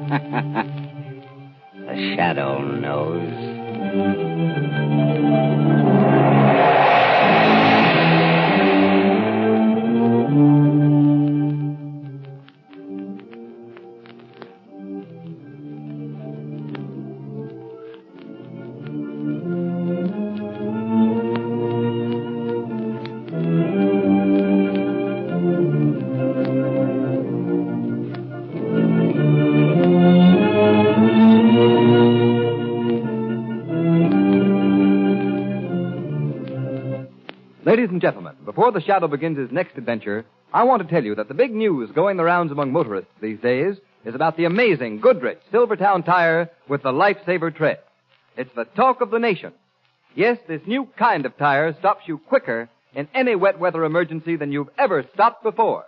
The shadow knows. Ladies and gentlemen, before the Shadow begins his next adventure, I want to tell you that the big news going the rounds among motorists these days is about the amazing Goodrich Silvertown tire with the Lifesaver tread. It's the talk of the nation. Yes, this new kind of tire stops you quicker in any wet weather emergency than you've ever stopped before.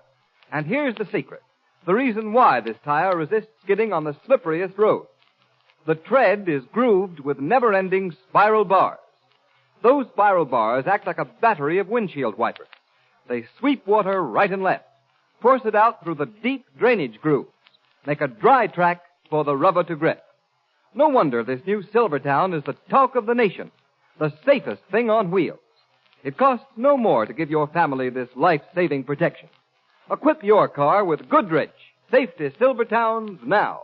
And here's the secret. The reason why this tire resists skidding on the slipperiest roads. The tread is grooved with never-ending spiral bars. Those spiral bars act like a battery of windshield wipers. They sweep water right and left, force it out through the deep drainage grooves, make a dry track for the rubber to grip. No wonder this new Silvertown is the talk of the nation, the safest thing on wheels. It costs no more to give your family this life-saving protection. Equip your car with Goodrich Safety Silvertowns now.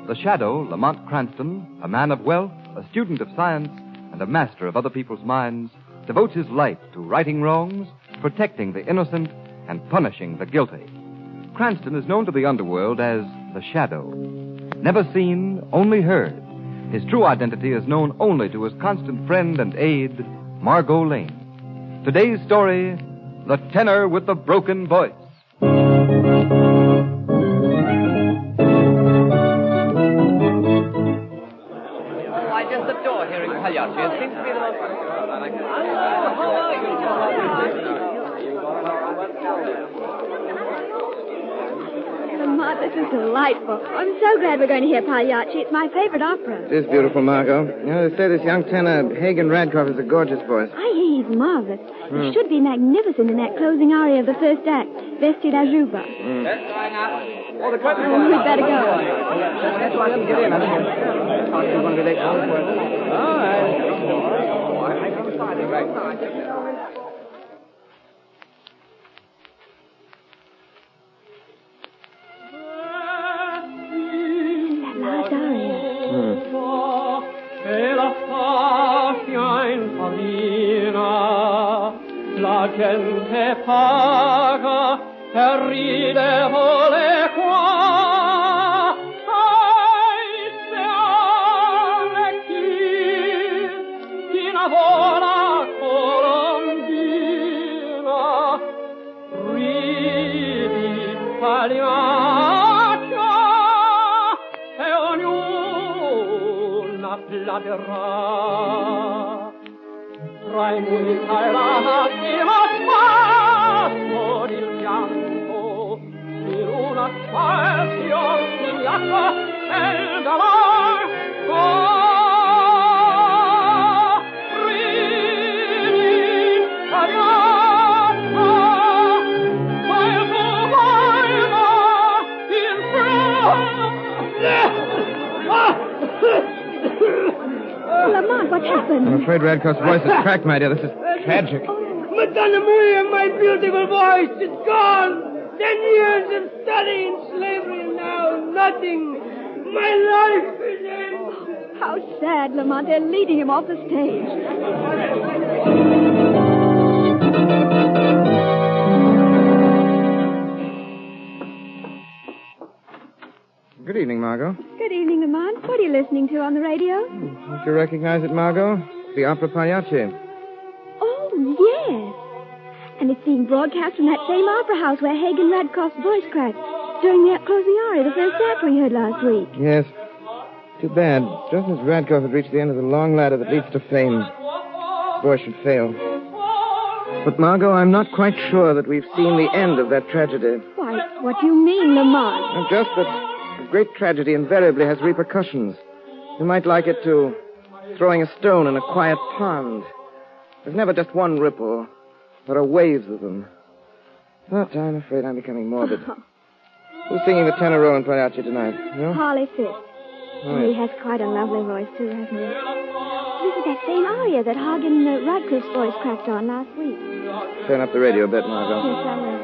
The Shadow, Lamont Cranston, a man of wealth, a student of science, and a master of other people's minds, devotes his life to righting wrongs, protecting the innocent, and punishing the guilty. Cranston is known to the underworld as the Shadow. Never seen, only heard. His true identity is known only to his constant friend and aide, Margo Lane. Today's story, The Tenor with the Broken Voice. Pagliacci. It seems to be the most... Lamont, this is delightful. I'm so glad we're going to hear Pagliacci. It's my favorite opera. It is beautiful, Margot. You know, they say this young tenor, Hagen Radcliffe, has a gorgeous voice. I hear he's marvelous. He should be magnificent in that closing aria of the first act, Vesti da Juba. Oh, the curtain's Oh, we'd better go. That's why I can get in. I think it's going to be late. All right. That last aria. La gente paga per ridere qua. Ai, se alle chi lavora colombina, ridi pagliaccia e ognuna pladerà. Tra i muri e la mattina spasso il pianto in una spazio ignata e il galanco ridi pagliaccia ma il tuo volto Oh, Lamont, what's happened? I'm afraid Radcliffe's voice is cracked, my dear. This is tragic. Madonna Maria, my beautiful voice, it's gone. 10 years of study in slavery and now nothing. My life is ended. How sad, Lamont. They're leading him off the stage. Good evening, Margot. Good evening, Lamont. What are you listening to on the radio? Don't you recognize it, Margot? The opera Pagliacci. Oh, yes. And it's being broadcast from that same opera house where Hagen Radcliffe's voice cracked during the closing aria, the first act we heard last week. Yes. Too bad. Just as Radcliffe had reached the end of the long ladder that leads to fame, his voice should fail. But, Margot, I'm not quite sure that we've seen the end of that tragedy. Why, what do you mean, Lamont? Just that great tragedy invariably has repercussions. You might like it to throwing a stone in a quiet pond. There's never just one ripple. There are waves of them, But I'm afraid I'm becoming morbid. Who's singing the tenor role in Pagliacci tonight? No? Harley Fisk. Oh, He yes. has quite a lovely voice, too, hasn't he? This is that same aria that Hagen Radcliffe's voice cracked on last week. Turn up the radio a bit, Margo. Yes, I will.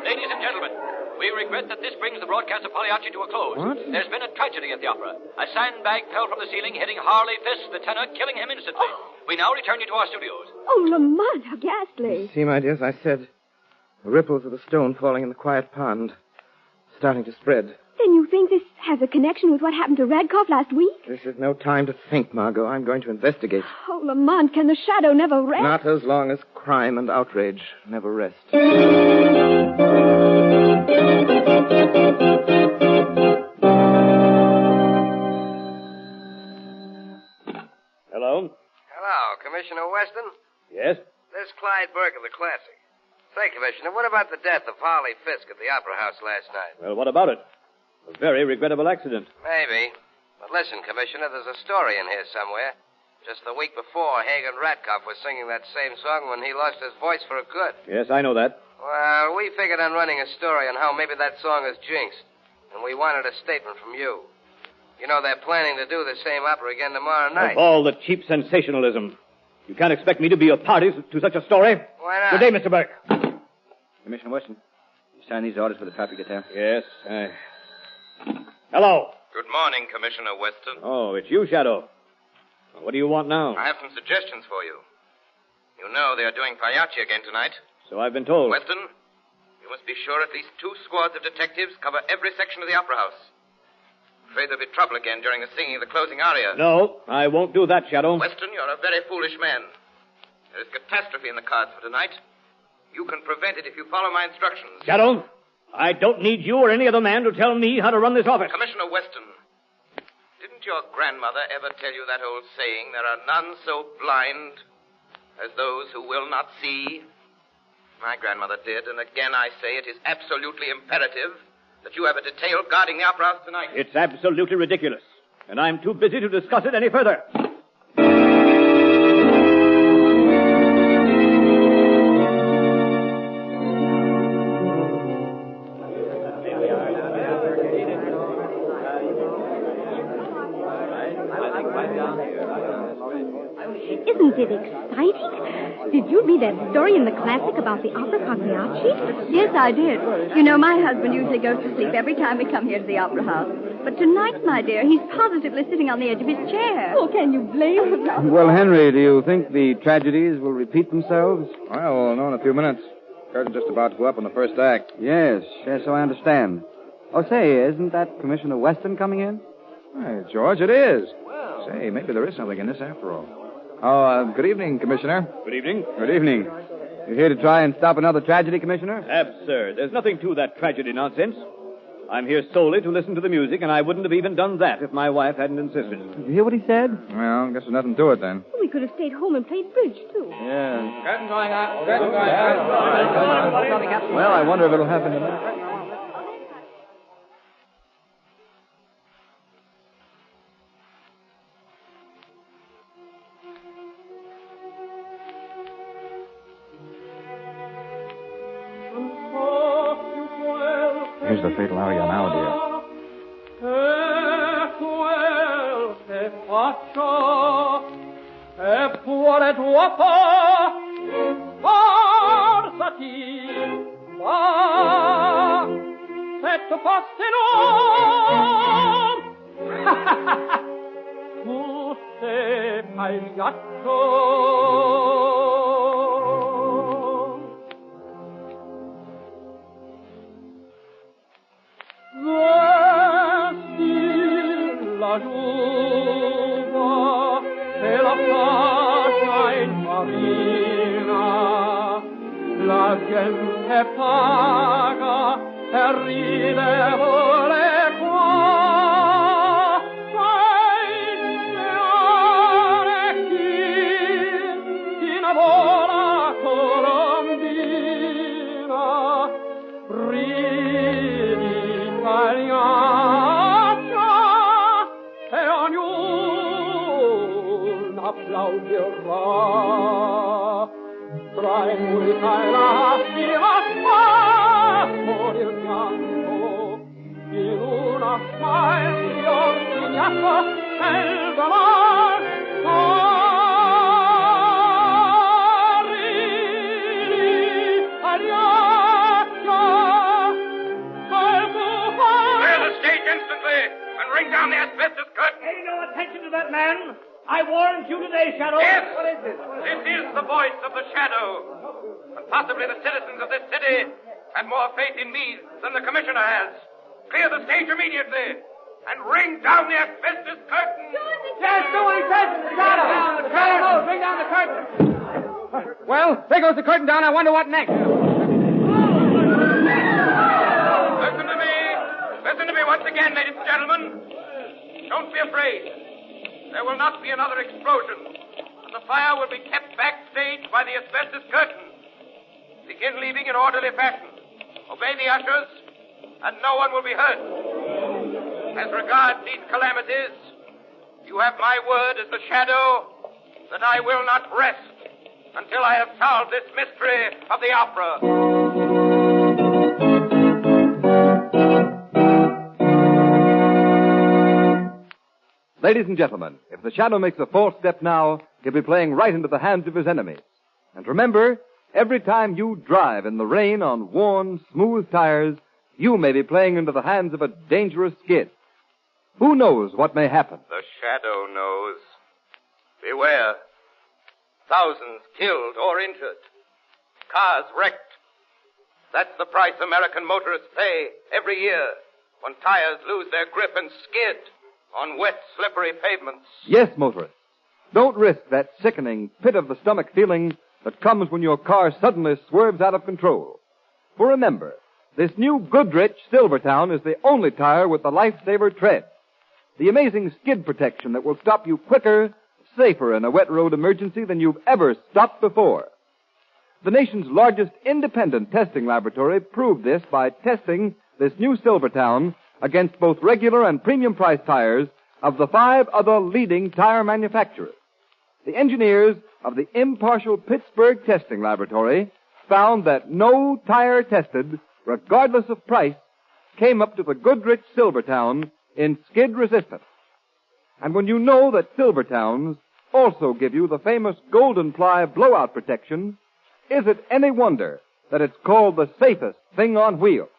Ladies and gentlemen, we regret that this brings the broadcast of Pagliacci to a close. What? There's been a tragedy at the opera. A sandbag fell from the ceiling, hitting Harley Fisk, the tenor, killing him instantly. We now return you to our studios. Oh, Lamont, how ghastly. See, my dear, as I said, the ripples of the stone falling in the quiet pond starting to spread. Then you think this has a connection with what happened to Radcliffe last week? This is no time to think, Margot. I'm going to investigate. Oh, Lamont, can the shadow never rest? Not as long as crime and outrage never rest. Hello? Hello, Commissioner Weston? Yes? This is Clyde Burke of the Classic. Say, Commissioner, what about the death of Harley Fisk at the Opera House last night? Well, what about it? A very regrettable accident. Maybe. But listen, Commissioner, there's a story in here somewhere. Just the week before, Hagen Radcliffe was singing that same song when he lost his voice for good. Yes, I know that. Well, we figured on running a story on how maybe that song is jinxed. And we wanted a statement from you. You know, they're planning to do the same opera again tomorrow night. Of all the cheap sensationalism. You can't expect me to be a party to such a story. Why not? Good day, Mr. Burke. Commissioner Weston, you sign these orders for the traffic detail? Yes, Hello. Good morning, Commissioner Weston. Oh, it's you, Shadow. What do you want now? I have some suggestions for you. You know they are doing Pagliacci again tonight. So I've been told. Weston, you must be sure at least 2 squads of detectives cover every section of the Opera House. Afraid there'll be trouble again during the singing of the closing aria. No, I won't do that, Shadow. Weston, you're a very foolish man. There is catastrophe in the cards for tonight. You can prevent it if you follow my instructions. Shadow, I don't need you or any other man to tell me how to run this office. Commissioner Weston, didn't your grandmother ever tell you that old saying, there are none so blind as those who will not see? My grandmother did, and again I say it is absolutely imperative that you have a detail guarding the Opera House tonight. It's absolutely ridiculous, and I'm too busy to discuss it any further. Isn't it exciting? Did you read that story in the Classic about the opera Pagliacci? Yes, I did. You know, my husband usually goes to sleep every time we come here to the Opera House. But tonight, my dear, he's positively sitting on the edge of his chair. Oh, can you blame him? Well, Henry, do you think the tragedies will repeat themselves? Well, we'll know in a few minutes. Curtain's just about to go up on the first act. Yes, so I understand. Oh, say, isn't that Commissioner Weston coming in? Hey, George, it is. Say, maybe there is something in this after all. Oh, good evening, Commissioner. Good evening. Good evening. You here to try and stop another tragedy, Commissioner? Absurd. There's nothing to that tragedy nonsense. I'm here solely to listen to the music, and I wouldn't have even done that if my wife hadn't insisted. Did you hear what he said? Well, I guess there's nothing to it then. We could have stayed home and played bridge, too. Yeah. Curtain going up. Curtain going up. Well, I wonder if it'll happen tonight. Here's the fatal aria now, dear. tagliato. Vesti la giuva e la fascia in farina, la gente paga e ride ore qua. Applaudirà tra i musica e la stiva por il pianto in una smile ogniato nel dolor Clear the stage instantly and ring down the asbestos curtain. Pay no attention to that man. I warned you today, Shadow. Yes. What is this? This is the voice of the shadow. And possibly the citizens of this city have more faith in me than the commissioner has. Clear the stage immediately and ring down the asbestos curtain. Yes, do what he says. Shadow. Shadow, bring down the curtain. Well, there goes the curtain down. I wonder what next. Listen to me. Listen to me once again, ladies and gentlemen. Don't be afraid. There will not be another explosion, and the fire will be kept backstage by the asbestos curtain. Begin leaving in orderly fashion. Obey the ushers, and no one will be hurt. As regards these calamities, you have my word as the shadow that I will not rest until I have solved this mystery of the opera. Ladies and gentlemen, if the shadow makes a false step now, he'll be playing right into the hands of his enemies. And remember, every time you drive in the rain on worn, smooth tires, you may be playing into the hands of a dangerous skid. Who knows what may happen? The shadow knows. Beware. Thousands killed or injured. Cars wrecked. That's the price American motorists pay every year when tires lose their grip and skid on wet, slippery pavements. Yes, motorists. Don't risk that sickening, pit-of-the-stomach feeling that comes when your car suddenly swerves out of control. For remember, this new Goodrich Silvertown is the only tire with the Lifesaver tread. The amazing skid protection that will stop you quicker, safer in a wet road emergency than you've ever stopped before. The nation's largest independent testing laboratory proved this by testing this new Silvertown against both regular and premium price tires of the 5 other leading tire manufacturers. The engineers of the impartial Pittsburgh Testing Laboratory found that no tire tested, regardless of price, came up to the Goodrich Silvertown in skid resistance. And when you know that Silvertowns also give you the famous golden ply blowout protection, is it any wonder that it's called the safest thing on wheels?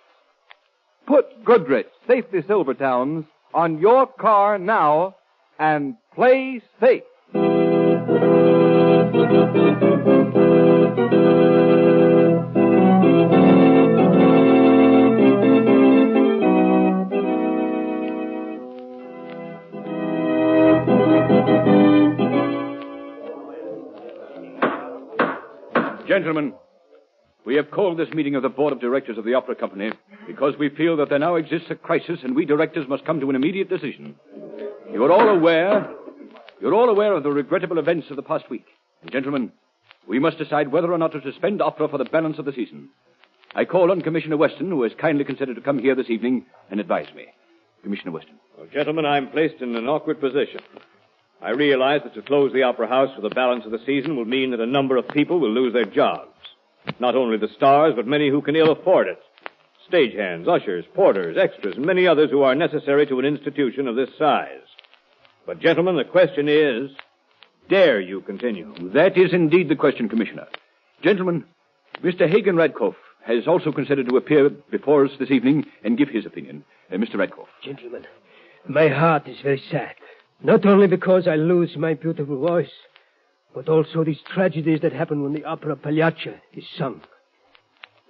Put Goodrich Safety Silvertowns on your car now and play safe. Gentlemen, we have called this meeting of the Board of Directors of the Opera Company because we feel that there now exists a crisis and we directors must come to an immediate decision. You're all aware of the regrettable events of the past week. And gentlemen, we must decide whether or not to suspend opera for the balance of the season. I call on Commissioner Weston, who has kindly consented to come here this evening and advise me. Commissioner Weston. Well, gentlemen, I'm placed in an awkward position. I realize that to close the Opera House for the balance of the season will mean that a number of people will lose their jobs. Not only the stars, but many who can ill afford it. Stagehands, ushers, porters, extras, and many others who are necessary to an institution of this size. But, gentlemen, the question is, dare you continue? That is indeed the question, Commissioner. Gentlemen, Mr. Hagen Radcliffe has also consented to appear before us this evening and give his opinion. Mr. Radcliffe. Gentlemen, my heart is very sad. Not only because I lose my beautiful voice, but also these tragedies that happen when the opera Pagliacci is sung.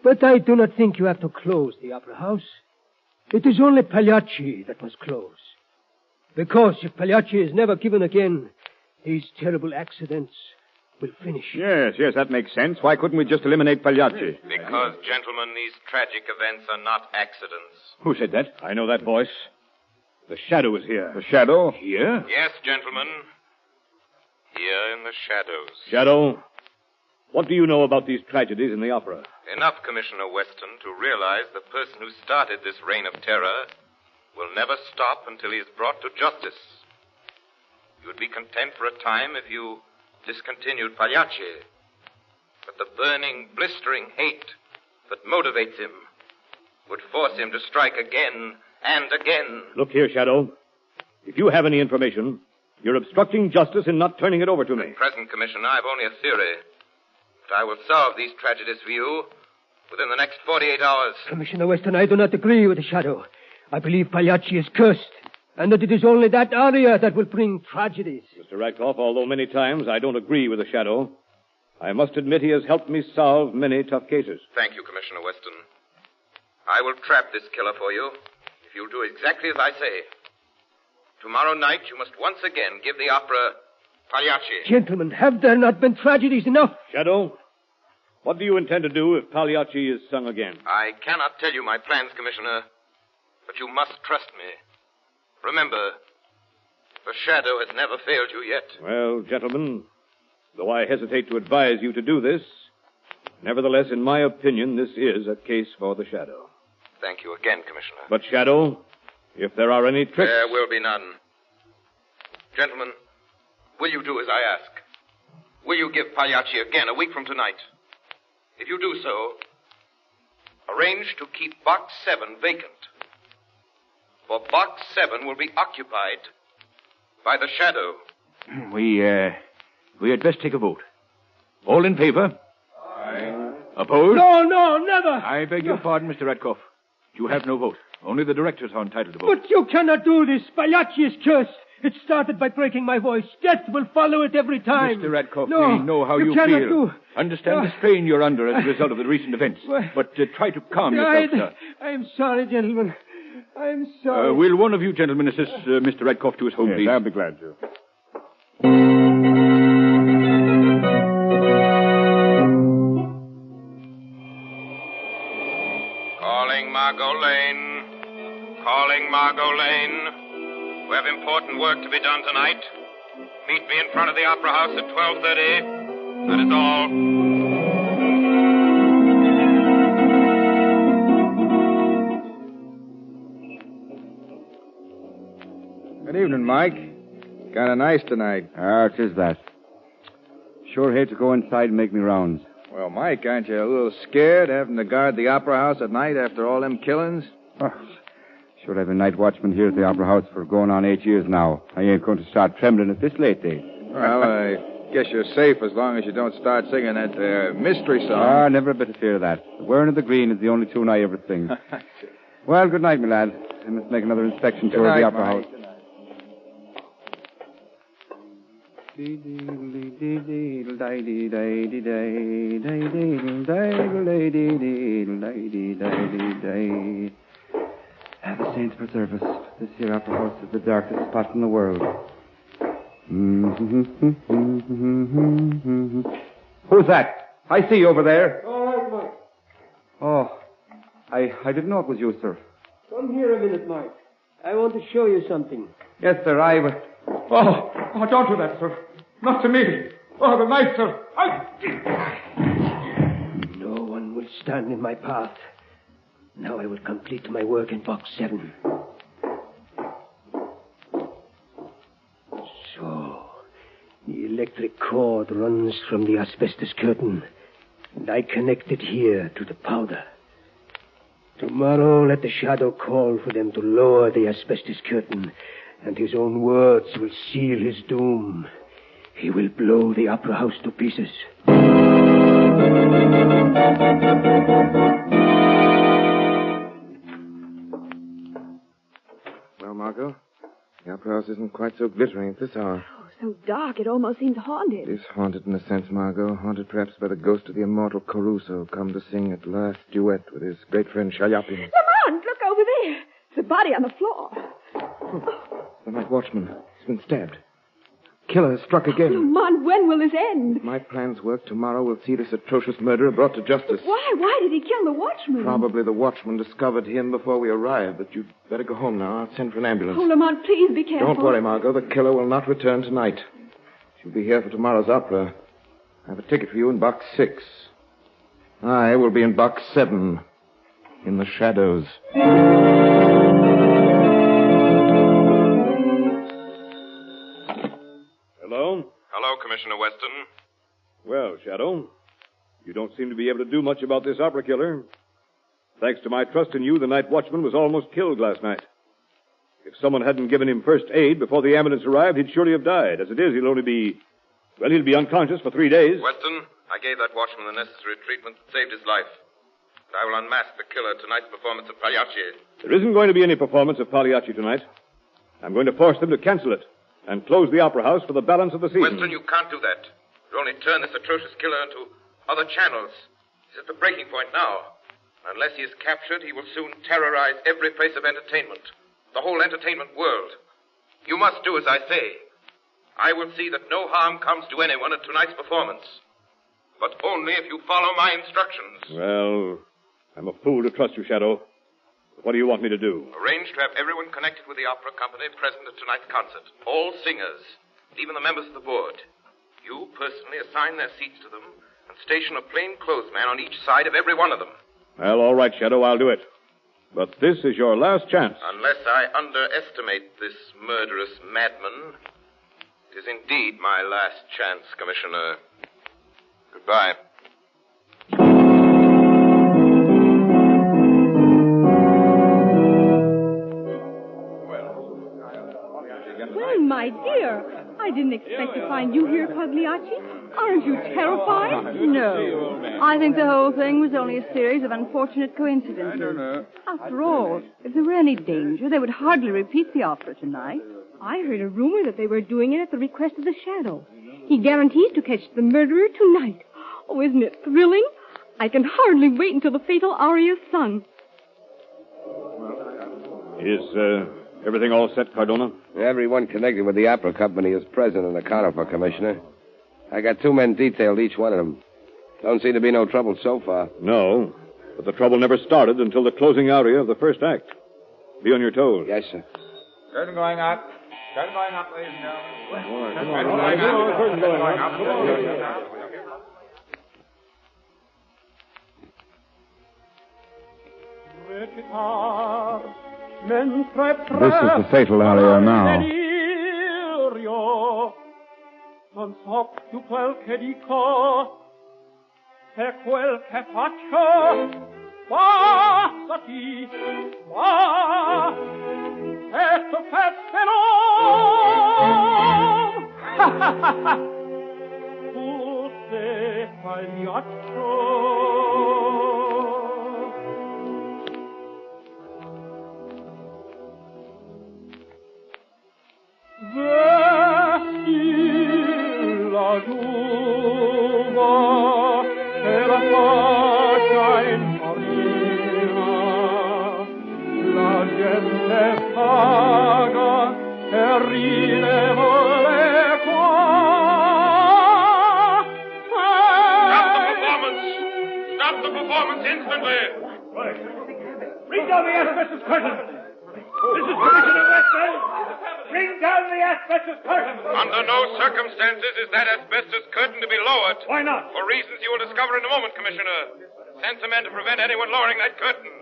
But I do not think you have to close the opera house. It is only Pagliacci that must close. Because if Pagliacci is never given again, these terrible accidents will finish. Yes, that makes sense. Why couldn't we just eliminate Pagliacci? Because, gentlemen, these tragic events are not accidents. Who said that? I know that voice. The shadow is here. The shadow? Here? Yes, gentlemen. Here in the shadows. Shadow, what do you know about these tragedies in the opera? Enough, Commissioner Weston, to realize the person who started this reign of terror will never stop until he is brought to justice. You would be content for a time if you discontinued Pagliacci. But the burning, blistering hate that motivates him would force him to strike again and again. Look here, Shadow. If you have any information, you're obstructing justice in not turning it over to me. At present, Commissioner, I've only a theory. But I will solve these tragedies for you within the next 48 hours. Commissioner Weston, I do not agree with the shadow. I believe Pagliacci is cursed, and that it is only that aria that will bring tragedies. Mr. Radcliffe, although many times I don't agree with the shadow, I must admit he has helped me solve many tough cases. Thank you, Commissioner Weston. I will trap this killer for you if you'll do exactly as I say. Tomorrow night, you must once again give the opera Pagliacci. Gentlemen, have there not been tragedies enough? Shadow, what do you intend to do if Pagliacci is sung again? I cannot tell you my plans, Commissioner, but you must trust me. Remember, the shadow has never failed you yet. Well, gentlemen, though I hesitate to advise you to do this, nevertheless, in my opinion, this is a case for the shadow. Thank you again, Commissioner. But, Shadow, if there are any tricks... There will be none. Gentlemen, will you do as I ask? Will you give Pagliacci again a week from tonight? If you do so, arrange to keep Box 7 vacant. For Box 7 will be occupied by the shadow. We had best take a vote. All in favor? Aye. Opposed? No, never. I beg your pardon, Mr. Radcliffe. You have no vote. Only the directors are entitled to vote. But you cannot do this. Pagliacci is cursed. It started by breaking my voice. Death will follow it every time. Mr. Radcliffe, no, we know how you cannot feel. Do. Understand the strain you're under as a result of the recent events. But try to calm yourself, sir. I'm sorry, gentlemen. I'm sorry. Will one of you gentlemen assist Mr. Radcliffe to his home, please? I'll be glad to. Calling Margo Lane. Calling Margo Lane. We have important work to be done tonight. Meet me in front of the Opera House at 12:30. That is all. Good evening, Mike. Kind of nice tonight. It is that. Sure hate to go inside and make me rounds. Well, Mike, aren't you a little scared having to guard the Opera House at night after all them killings? Oh, sure, I've been night watchman here at the Opera House for going on 8 years now. I ain't going to start trembling at this late day. Well, I guess you're safe as long as you don't start singing that mystery song. Never a bit of fear of that. The Wearing of the Green is the only tune I ever sing. Well, good night, my lad. I must make another inspection tour of the Opera House. The saints preserve us. This here Opera House is the darkest spot in the world. Who's that? I see you over there. All right, Mike. Oh, I didn't know it was you, sir. Come here a minute, Mike. I want to show you something. Yes, sir, Oh, don't do that, sir. Not to me. Oh, the knife, sir. No one will stand in my path. Now I will complete my work in Box 7. So, the electric cord runs from the asbestos curtain, and I connect it here to the powder. Tomorrow, let the shadow call for them to lower the asbestos curtain, and his own words will seal his doom. He will blow the Opera House to pieces. Well, Margo, The opera house isn't quite so glittering at this hour. Oh, so dark it almost seems haunted. It is haunted in a sense, Margot. Haunted perhaps by the ghost of the immortal Caruso, come to sing at last duet with his great friend Shaliapin. Lamont, look over there. It's a body on the floor. The night watchman. He's been stabbed. Killer has struck again. Lamont, when will this end? If my plans work, tomorrow we'll see this atrocious murderer brought to justice. Why? Why did he kill the watchman? Probably the watchman discovered him before we arrived, but you'd better go home now. I'll send for an ambulance. Oh, Lamont, please be careful. Don't worry, Margot. The killer will not return tonight. She'll be here for tomorrow's opera. I have a ticket for you in box 6. I will be in box 7, in the shadows. Hello, Commissioner Weston. Well, Shadow, you don't seem to be able to do much about this opera killer. Thanks to my trust in you, the night watchman was almost killed last night. If someone hadn't given him first aid before the ambulance arrived, he'd surely have died. As it is, he'll be unconscious for 3 days. Weston, I gave that watchman the necessary treatment that saved his life. And I will unmask the killer at tonight's performance of Pagliacci. There isn't going to be any performance of Pagliacci tonight. I'm going to force them to cancel it and close the opera house for the balance of the season. Weston, you can't do that. You'll only turn this atrocious killer into other channels. He's at the breaking point now. Unless he is captured, he will soon terrorize every place of entertainment. The whole entertainment world. You must do as I say. I will see that no harm comes to anyone at tonight's performance. But only if you follow my instructions. Well, I'm a fool to trust you, Shadow. What do you want me to do? Arrange to have everyone connected with the opera company present at tonight's concert. All singers, even the members of the board. You personally assign their seats to them and station a plainclothes man on each side of every one of them. Well, all right, Shadow, I'll do it. But this is your last chance. Unless I underestimate this murderous madman, it is indeed my last chance, Commissioner. Goodbye. Well, my dear, I didn't expect to find you here, Pagliacci. Aren't you terrified? No. I think the whole thing was only a series of unfortunate coincidences. After all, if there were any danger, they would hardly repeat the opera tonight. I heard a rumor that they were doing it at the request of the Shadow. He guarantees to catch the murderer tonight. Oh, isn't it thrilling? I can hardly wait until the fatal aria is sung. Is, everything all set, Cardona? Everyone connected with the opera company is present and accounted for, Commissioner. I got 2 men detailed, each one of them. Don't seem to be no trouble so far. No, but the trouble never started until the closing aria of the first act. Be on your toes. Yes, sir. Curtain going up. Curtain going up, ladies and gentlemen. Curtain going up. This is the fatal aria now. Non so più quel che dico e quel che faccio. Bastati, va, e tu fettelo. Tu sei Pagliaccio. La giuva e la faccia in farina, la gente paga e ride vuole qua. Stop the performance instantly! Bring down the asbestos curtain! This is Commissioner Weston! Bring down the asbestos curtain! Under no circumstances is that asbestos curtain to be lowered. Why not? For reasons you will discover in a moment, Commissioner. Send some men to prevent anyone lowering that curtain.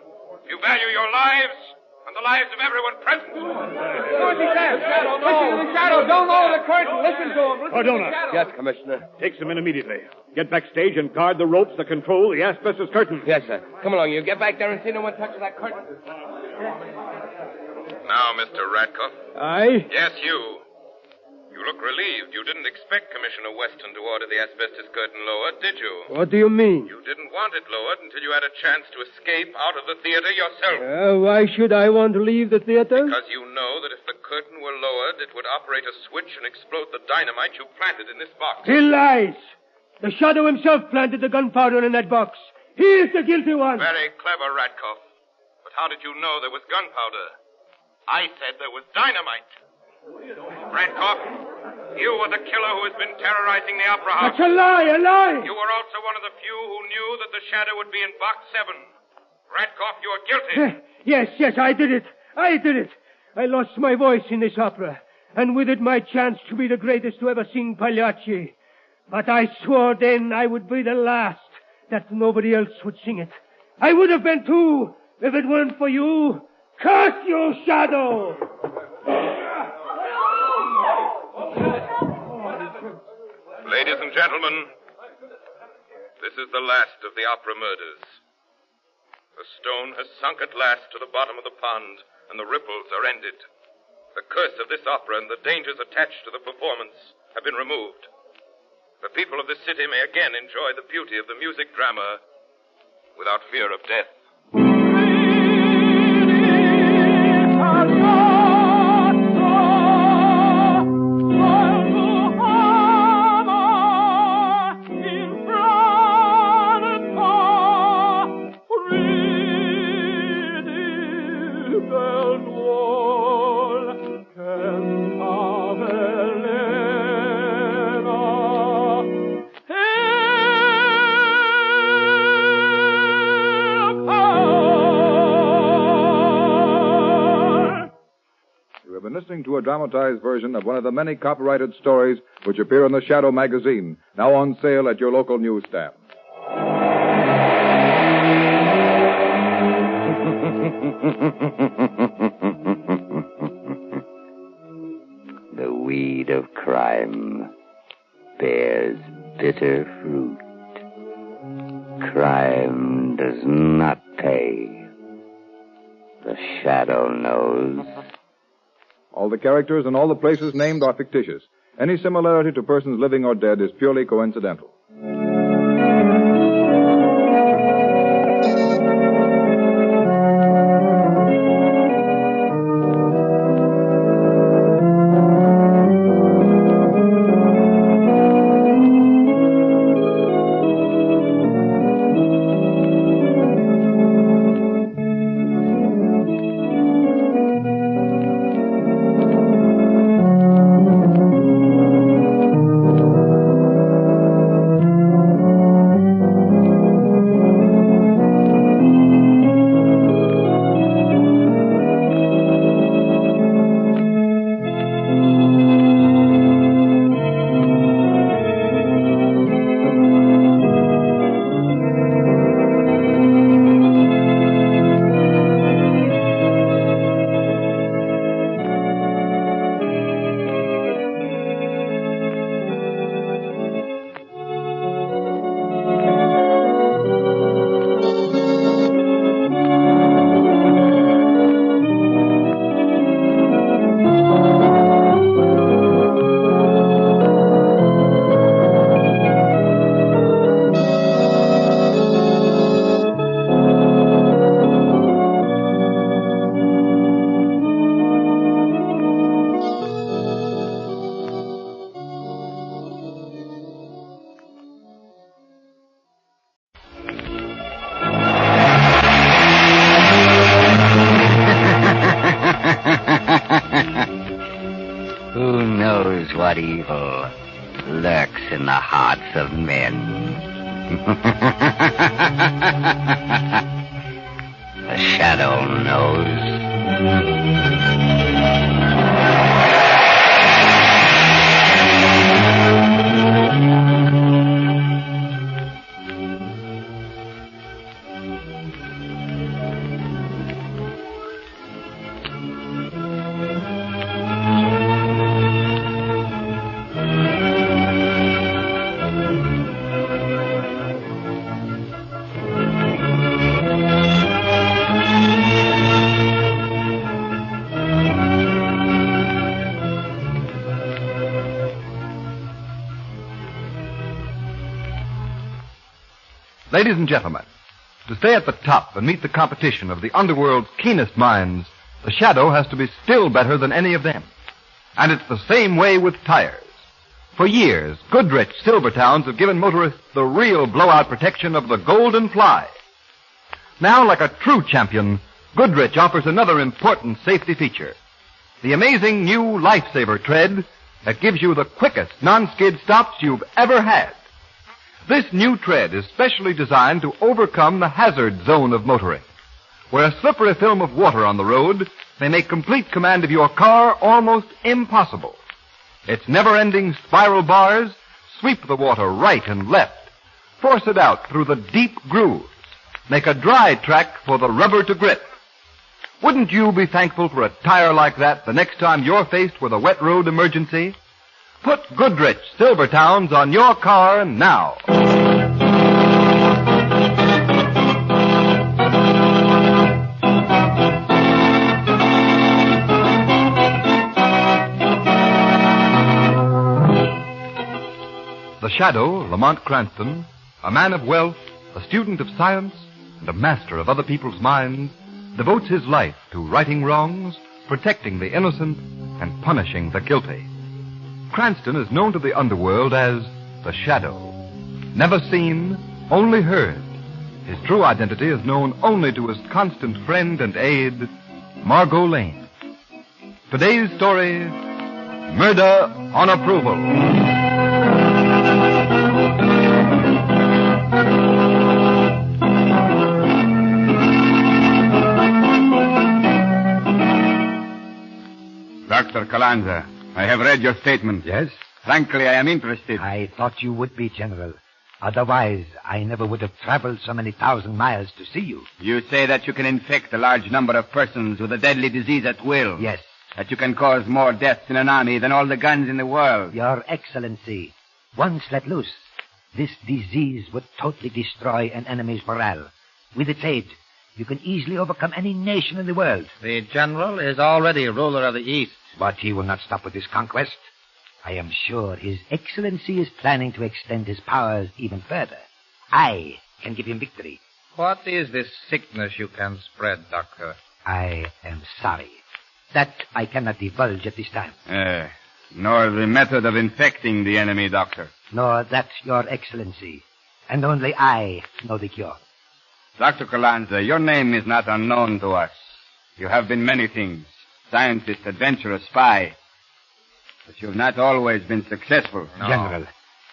You value your lives and the lives of everyone present. Dorothy, Shadow, no. Listen to the Shadow. Don't lower the curtain. Listen to him. Cardona. Yes, Commissioner. Take some men immediately. Get backstage and guard the ropes that control the asbestos curtain. Yes, sir. Come along, you. Get back there and see no one touches that curtain. Now, Mr. Radcliffe. Aye? Yes, you. You look relieved. You didn't expect Commissioner Weston to order the asbestos curtain lowered, did you? What do you mean? You didn't want it lowered until you had a chance to escape out of the theater yourself. Why should I want to leave the theater? Because you know that if the curtain were lowered, it would operate a switch and explode the dynamite you planted in this box. He lies. The Shadow himself planted the gunpowder in that box. He is the guilty one. Very clever, Radkoff. But how did you know there was gunpowder? I said there was dynamite. Radkoff, you were the killer who has been terrorizing the Opera House. That's a lie. You were also one of the few who knew that the Shadow would be in Box 7. Radkoff, you are guilty. Yes, I did it. I lost my voice in this opera, and with it my chance to be the greatest to ever sing Pagliacci. But I swore then I would be the last, that nobody else would sing it. I would have been too, if it weren't for you. Curse you, Shadow! Ladies and gentlemen, this is the last of the opera murders. The stone has sunk at last to the bottom of the pond, and the ripples are ended. The curse of this opera and the dangers attached to the performance have been removed. The people of this city may again enjoy the beauty of the music drama without fear of death. Listening to a dramatized version of one of the many copyrighted stories which appear in the Shadow magazine, now on sale at your local newsstand. The weed of crime bears bitter fruit. Crime does not pay. The Shadow knows. All the characters and all the places named are fictitious. Any similarity to persons living or dead is purely coincidental. What evil lurks in the hearts of men. The Shadow knows. Ladies and gentlemen, to stay at the top and meet the competition of the underworld's keenest minds, the Shadow has to be still better than any of them. And it's the same way with tires. For years, Goodrich Silvertowns have given motorists the real blowout protection of the Golden Fly. Now, like a true champion, Goodrich offers another important safety feature. The amazing new Lifesaver tread that gives you the quickest non-skid stops you've ever had. This new tread is specially designed to overcome the hazard zone of motoring, where a slippery film of water on the road may make complete command of your car almost impossible. Its never-ending spiral bars sweep the water right and left, force it out through the deep grooves, make a dry track for the rubber to grip. Wouldn't you be thankful for a tire like that the next time you're faced with a wet road emergency? Put Goodrich Silvertowns on your car now. The Shadow, Lamont Cranston, a man of wealth, a student of science, and a master of other people's minds, devotes his life to righting wrongs, protecting the innocent, and punishing the guilty. Cranston is known to the underworld as the Shadow. Never seen, only heard. His true identity is known only to his constant friend and aide, Margo Lane. Today's story, Murder on Approval. Dr. Calanza, I have read your statement. Yes? Frankly, I am interested. I thought you would be, General. Otherwise, I never would have traveled so many thousand miles to see you. You say that you can infect a large number of persons with a deadly disease at will. Yes. That you can cause more deaths in an army than all the guns in the world. Your Excellency, once let loose, this disease would totally destroy an enemy's morale. With its aid, you can easily overcome any nation in the world. The general is already ruler of the East. But he will not stop with his conquest. I am sure His Excellency is planning to extend his powers even further. I can give him victory. What is this sickness you can spread, Doctor? I am sorry. That I cannot divulge at this time. Nor the method of infecting the enemy, Doctor. Nor that, Your Excellency. And only I know the cure. Dr. Calanza, your name is not unknown to us. You have been many things. Scientist, adventurer, spy. But you've not always been successful. No. General,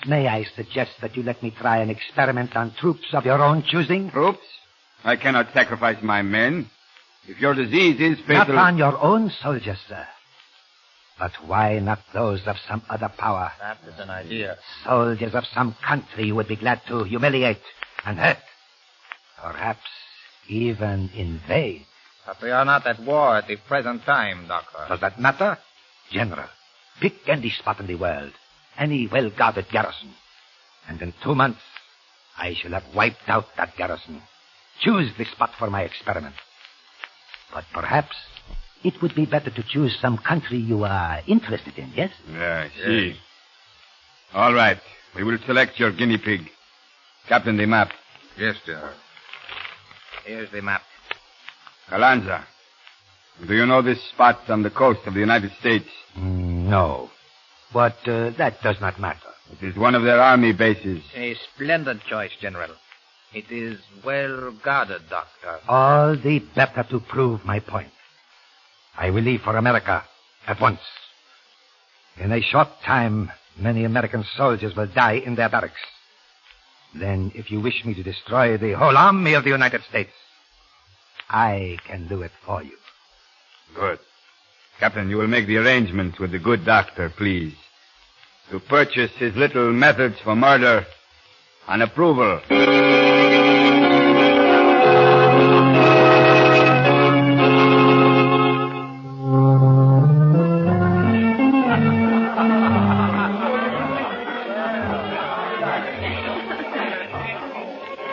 may I suggest that you let me try an experiment on troops of your own choosing? Troops? I cannot sacrifice my men. If your disease is fatal... Not on your own soldiers, sir. But why not those of some other power? That is an idea. Soldiers of some country you would be glad to humiliate and hurt. Perhaps even invade. But we are not at war at the present time, Doctor. Does that matter? General, pick any spot in the world, any well-guarded garrison, and in 2 months, I shall have wiped out that garrison. Choose the spot for my experiment. But perhaps it would be better to choose some country you are interested in, yes? Yeah, I see. Yes. All right. We will select your guinea pig. Captain, the map. Yes, General. Here's the map. Calanza, do you know this spot on the coast of the United States? No. But that does not matter. It is one of their army bases. A splendid choice, General. It is well guarded, Doctor. All the better to prove my point. I will leave for America at once. In a short time, many American soldiers will die in their barracks. Then, if you wish me to destroy the whole army of the United States, I can do it for you. Good. Captain, you will make the arrangements with the good doctor, please. To purchase his little methods for murder on approval.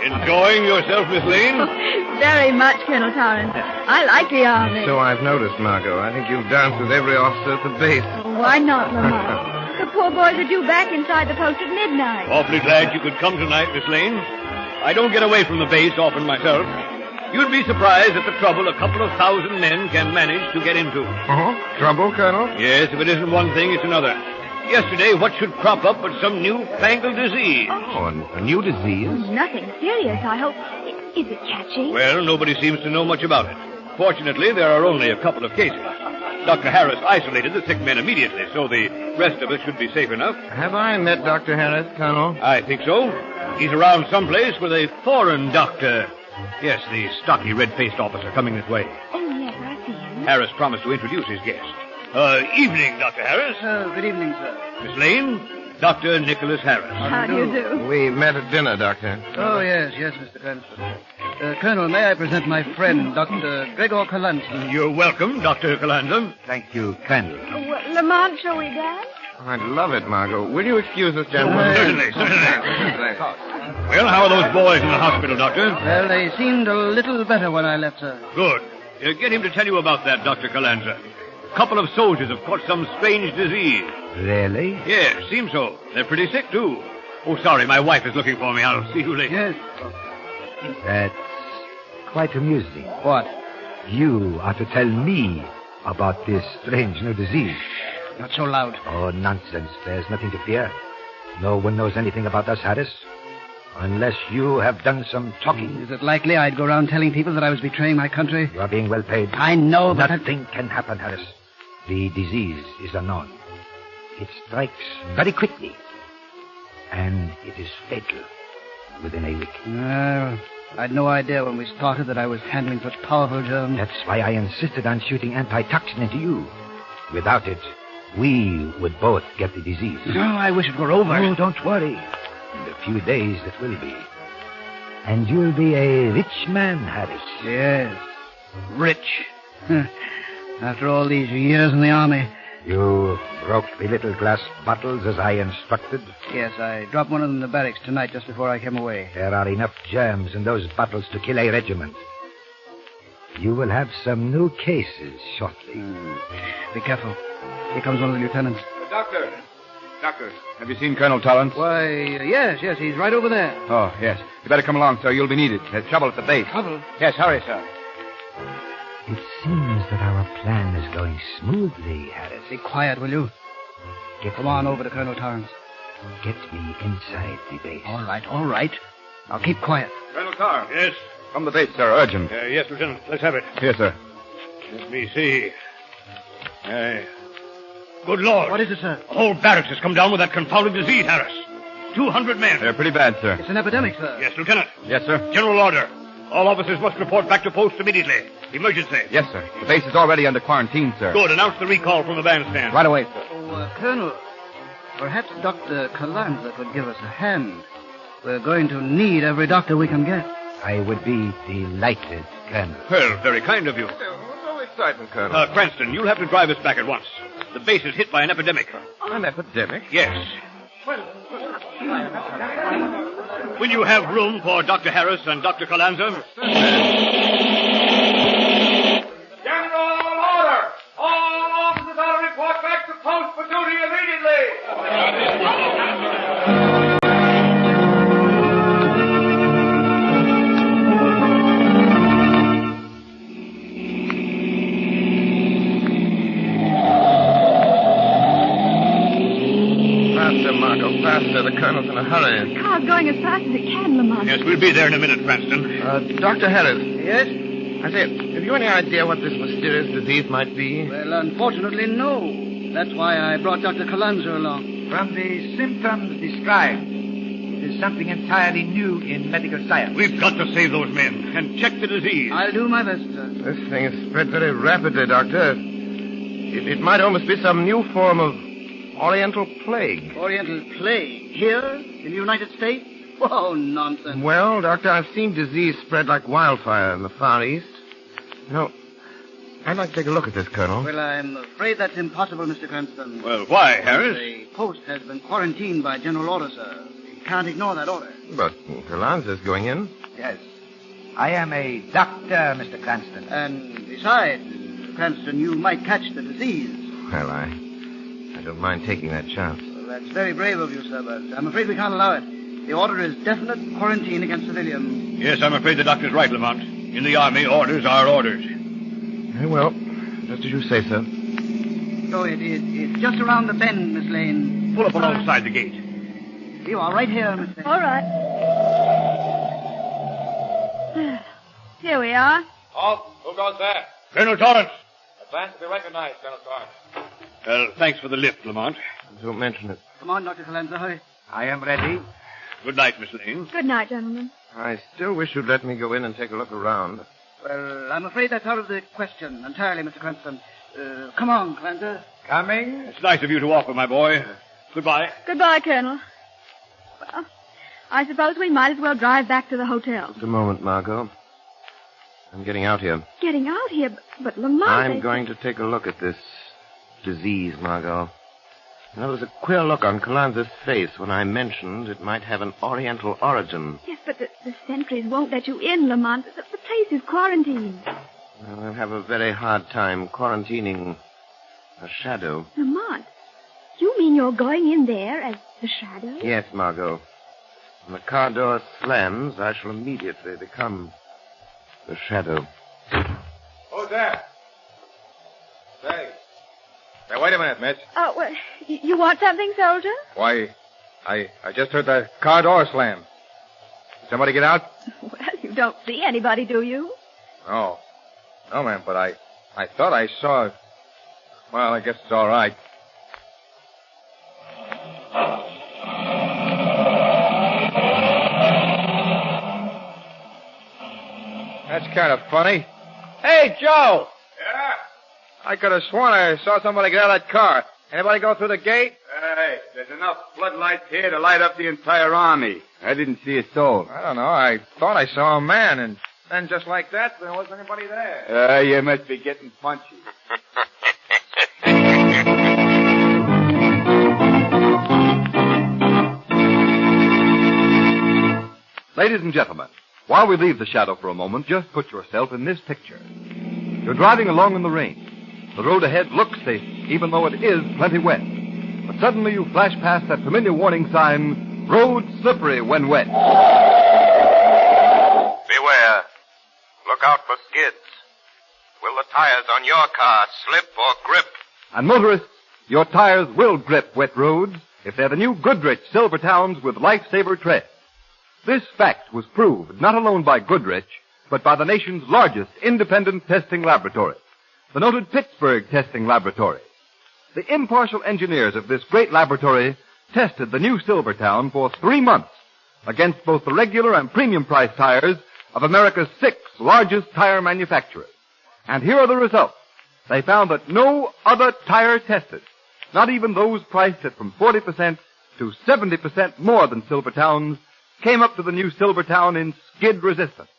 Enjoying yourself, Miss Lane? Very much, Colonel Torrance. I like the army. So I've noticed, Margot. I think you've danced with every officer at the base. Why not, Lamont? The poor boys are due back inside the post at midnight. Awfully glad you could come tonight, Miss Lane. I don't get away from the base often myself. You'd be surprised at the trouble a couple of thousand men can manage to get into. Trouble, Colonel? Yes, if it isn't one thing, it's another. Yesterday, what should crop up but some newfangled disease? Oh, a new disease? Nothing serious, I hope. Is it catching? Well, nobody seems to know much about it. Fortunately, there are only a couple of cases. Dr. Harris isolated the sick men immediately, so the rest of us should be safe enough. Have I met Dr. Harris, Colonel? I think so. He's around someplace with a foreign doctor. Yes, the stocky, red-faced officer coming this way. Oh, yes, I see him. Harris promised to introduce his guest. Evening, Dr. Harris. Good evening, sir. Miss Lane, Dr. Nicholas Harris. How do you do? We met at dinner, Doctor. Oh, yes, Mr. Cranston. Colonel, may I present my friend, Dr. Gregor Kalanza? You're welcome, Dr. Kalanza. Thank you kindly. Lamont, shall we dance? I'd love it, Margot. Will you excuse us, gentlemen? Certainly. Well, how are those boys in the hospital, Doctor? Well, they seemed a little better when I left, sir. Good. Get him to tell you about that, Dr. Kalanza. A couple of soldiers have caught some strange disease. Really? Yes, seems so. They're pretty sick, too. Oh, sorry, my wife is looking for me. I'll see you later. Yes. That's quite amusing. What? You are to tell me about this strange new disease. Not so loud. Oh, nonsense. There's nothing to fear. No one knows anything about us, Harris. Unless you have done some talking. Is it likely I'd go around telling people that I was betraying my country? You are being well paid. I know, but... Nothing can happen, Harris. The disease is unknown. It strikes very quickly. And it is fatal within a week. Well, I'd no idea when we started that I was handling such powerful germs. That's why I insisted on shooting antitoxin into you. Without it, we would both get the disease. Oh, I wish it were over. Oh, don't worry. In a few days it will be. And you'll be a rich man, Harris. Yes, rich. After all these years in the army. You broke the little glass bottles as I instructed? Yes, I dropped one of them in the barracks tonight just before I came away. There are enough germs in those bottles to kill a regiment. You will have some new cases shortly. Be careful. Here comes one of the lieutenants. Doctor, have you seen Colonel Tollins? Why, yes, he's right over there. Oh, yes. You better come along, sir. You'll be needed. There's trouble at the base. Trouble? Yes, hurry, sir. It seems that our plan is going smoothly, Harris. Be quiet, will you? Come on over to Colonel Torrance. Get me inside the base. All right. I'll keep quiet. Colonel Carr. Yes? From the base, sir. Urgent. Yes, Lieutenant. Let's have it. Here, sir. Let me see. Good Lord. What is it, sir? The whole barracks has come down with that confounded disease, Harris. 200 men. They're pretty bad, sir. It's an epidemic, sir. Yes, Lieutenant. Yes, sir. General order. All officers must report back to post immediately. Emergency. Yes, sir. The base is already under quarantine, sir. Good. Announce the recall from the bandstand. Right away, sir. Oh, Colonel, perhaps Dr. Kalanza could give us a hand. We're going to need every doctor we can get. I would be delighted, Colonel. Well, very kind of you. What's all the excitement, Colonel? Cranston, you'll have to drive us back at once. The base is hit by an epidemic. An epidemic? Yes. Will you have room for Dr. Harris and Dr. Kalanza? General order! All officers are to report back to post for duty immediately! Faster, Margot, faster. The colonel's in a hurry. The car's going as fast as it can, Lamont. Yes, we'll be there in a minute, Cranston. Dr. Harris. Yes? I say, have you any idea what this mysterious disease might be? Well, unfortunately, no. That's why I brought Dr. Kalanza along. From the symptoms described, it is something entirely new in medical science. We've got to save those men and check the disease. I'll do my best, sir. This thing has spread very rapidly, Doctor. It might almost be some new form of Oriental plague. Oriental plague? Here? In the United States? Oh, nonsense. Well, Doctor, I've seen disease spread like wildfire in the Far East. No, I'd like to take a look at this, Colonel. Well, I'm afraid that's impossible, Mr. Cranston. Well, why, Harris? The post has been quarantined by general order, sir. You can't ignore that order. But Kalanza's going in. Yes. I am a doctor, Mr. Cranston. And besides, Mr. Cranston, you might catch the disease. Well, I don't mind taking that chance. Well, that's very brave of you, sir, but I'm afraid we can't allow it. The order is definite quarantine against civilians. Yes, I'm afraid the doctor's right, Lamont. In the Army, orders are orders. Very well. Just as you say, sir. So it's just around the bend, Miss Lane. Pull up alongside the gate. You are right here, Miss Lane. All right. Here we are. Halt! Who goes there? Colonel Torrance. Advance to be recognized, Colonel Torrance. Well, thanks for the lift, Lamont. Don't mention it. Come on, Dr. Calenza, hurry. I am ready. Good night, Miss Lane. Good night, gentlemen. I still wish you'd let me go in and take a look around. Well, I'm afraid that's out of the question entirely, Mr. Cranston. Come on, Calenza. Coming? It's nice of you to offer, my boy. Goodbye. Goodbye, Colonel. Well, I suppose we might as well drive back to the hotel. Just a moment, Margot. I'm getting out here. Getting out here? But Lamont... I'm going to take a look at this disease, Margot. There was a queer look on Calanza's face when I mentioned it might have an oriental origin. Yes, but the sentries won't let you in, Lamont. The place is quarantined. Well, I'll have a very hard time quarantining a shadow. Lamont, you mean you're going in there as the shadow? Yes, Margot. When the car door slams, I shall immediately become the shadow. Who's there? Say. Now, wait a minute, Mitch. Oh, well, you want something, soldier? Why, I just heard the car door slam. Did somebody get out? Well, you don't see anybody, do you? No. No, ma'am, but I thought I saw... Well, I guess it's all right. That's kind of funny. Hey, Joe! Yeah? I could have sworn I saw somebody get out of that car. Anybody go through the gate? Hey, there's enough floodlights here to light up the entire army. I didn't see a soul. I don't know. I thought I saw a man, and then just like that, there wasn't anybody there. You must be getting punchy. Ladies and gentlemen, while we leave the shadow for a moment, just put yourself in this picture. You're driving along in the rain. The road ahead looks safe, even though it is plenty wet. But suddenly you flash past that familiar warning sign, road slippery when wet. Beware. Look out for skids. Will the tires on your car slip or grip? And motorists, your tires will grip wet roads if they're the new Goodrich Silvertowns with Lifesaver tread. This fact was proved not alone by Goodrich, but by the nation's largest independent testing laboratory, the noted Pittsburgh Testing Laboratory. The impartial engineers of this great laboratory tested the new Silvertown for 3 months against both the regular and premium price tires of America's 6 largest tire manufacturers. And here are the results. They found that no other tire tested, not even those priced at from 40% to 70% more than Silvertown's, came up to the new Silvertown in skid resistance.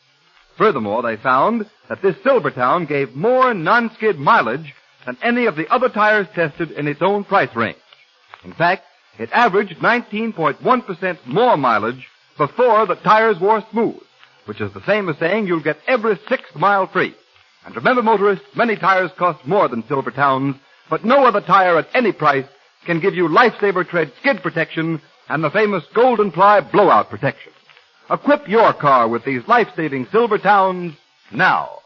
Furthermore, they found that this Silvertown gave more non-skid mileage than any of the other tires tested in its own price range. In fact, it averaged 19.1% more mileage before the tires wore smooth, which is the same as saying you'll get every 6th mile free. And remember, motorists, many tires cost more than Silvertown's, but no other tire at any price can give you Lifesaver Tread skid protection and the famous Golden Ply blowout protection. Equip your car with these life-saving Silvertowns now.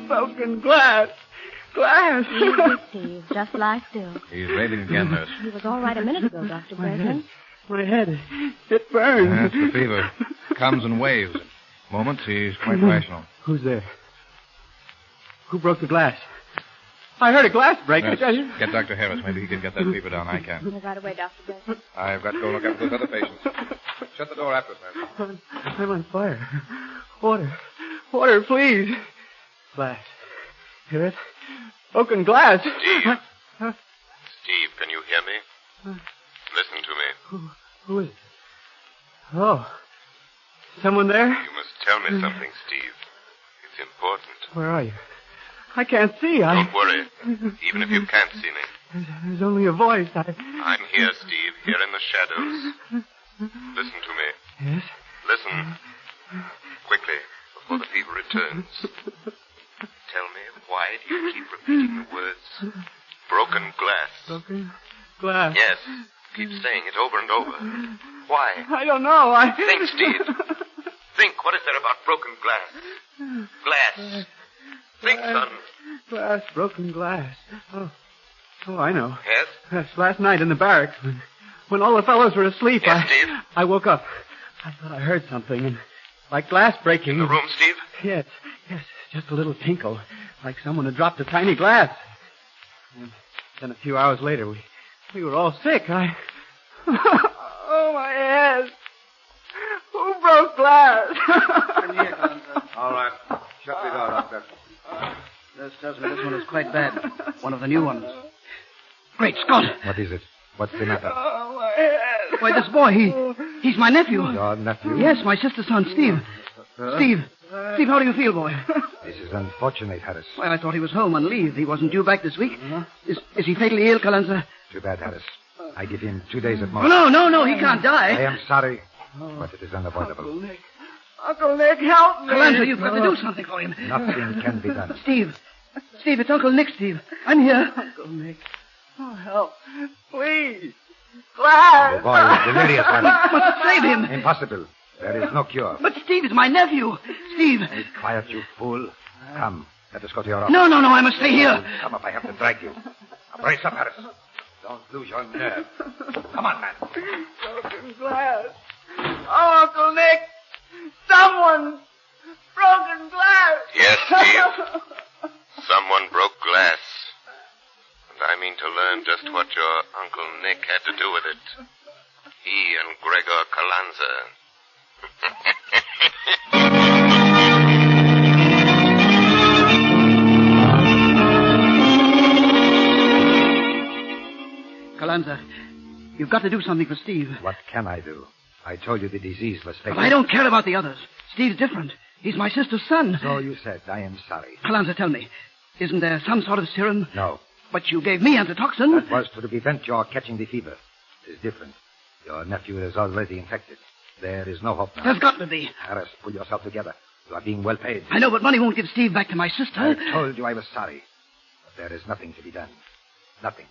Broken glass. Glass. Easy, Steve. Just lie still. He's raving again, nurse. He was all right a minute ago, Dr. President. My head. It burns. That's the fever. Comes in waves. Moments, he's quite rational. Who's there? Who broke the glass? I heard a glass break. Nurse, get Dr. Harris. Maybe he can get that fever down. I can. Right away, Dr. President. I've got to go look after those other patients. Shut the door after us, nurse. I'm on fire. Water. Water, please. Glass. Hear it? Broken glass. Steve. Steve, can you hear me? Listen to me. Who is it? Oh. Someone there? You must tell me something, Steve. It's important. Where are you? I can't see. Don't worry. Even if you can't see me. There's only a voice. I'm here, Steve. Here in the shadows. Listen to me. Yes? Listen. Quickly, before the fever returns. Tell me, why do you keep repeating the words broken glass? Broken glass? Yes. Keep saying it over and over. Why? I don't know. Think, Steve. Think, what is there about broken glass? Glass. Think, son. Glass, broken glass. Oh, I know. Yes? Yes, last night in the barracks, when all the fellows were asleep, Yes, Steve? I woke up. I thought I heard something, and like glass breaking. In the room, Steve? Yes, just a little tinkle, like someone had dropped a tiny glass. And then a few hours later, we were all sick. Oh, my head. Who broke glass? All right. Shut the door, Doctor. This tells me this one is quite bad. One of the new ones. Great Scott! What is it? What's the matter? Oh, my head. Why, this boy, he's my nephew. Your nephew? Yes, my sister's son, Steve. Steve, how do you feel, boy? This is unfortunate, Harris. Well, I thought he was home on leave. He wasn't due back this week. Is he fatally ill, Calanza? Too bad, Harris. I give him 2 days at most. No, he can't die. I am sorry, but it is unavoidable. Uncle Nick, help me. Calanza, you've got to do something for him. Nothing can be done. Steve, it's Uncle Nick, Steve. I'm here. Uncle Nick. Oh, help. Please. Glass. The boy is delirious, Harris. But save him. Impossible. There is no cure. But Steve is my nephew. Steve. Be quiet, you fool. Come, let us go to your office. No, I must stay here. Come up, I have to drag you. Now, brace up, Harris. Don't lose your nerve. Come on, man. Broken glass. Oh, Uncle Nick. Someone's broken glass. Yes, Steve. Someone broke glass. And I mean to learn just what your Uncle Nick had to do with it. He and Gregor Calanza. Calanza, you've got to do something for Steve. What can I do? I told you the disease was fatal. But I don't care about the others. Steve's different. He's my sister's son. So you said. I am sorry. Calanza, tell me, isn't there some sort of serum? No. But you gave me antitoxin. That was to prevent your catching the fever. It is different. Your nephew is already infected. There is no hope now. There's got to be. Harris, pull yourself together. You are being well paid. I know, but money won't give Steve back to my sister. I told you I was sorry. But there is nothing to be done. Nothing.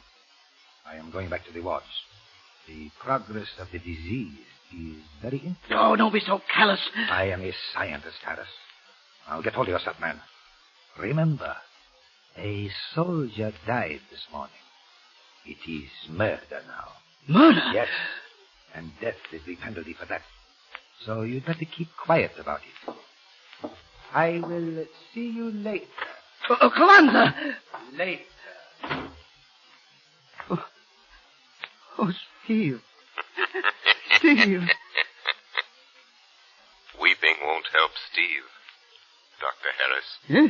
I am going back to the wards. The progress of the disease is very interesting. Oh, don't be so callous. I am a scientist, Harris. Now get hold of yourself, man. Remember, a soldier died this morning. It is murder now. Murder? Yes. And death is the penalty for that. So you'd better keep quiet about it. I will see you later. Calanza! Later. Oh, Steve. Steve. Weeping won't help Steve, Dr. Harris. Eh?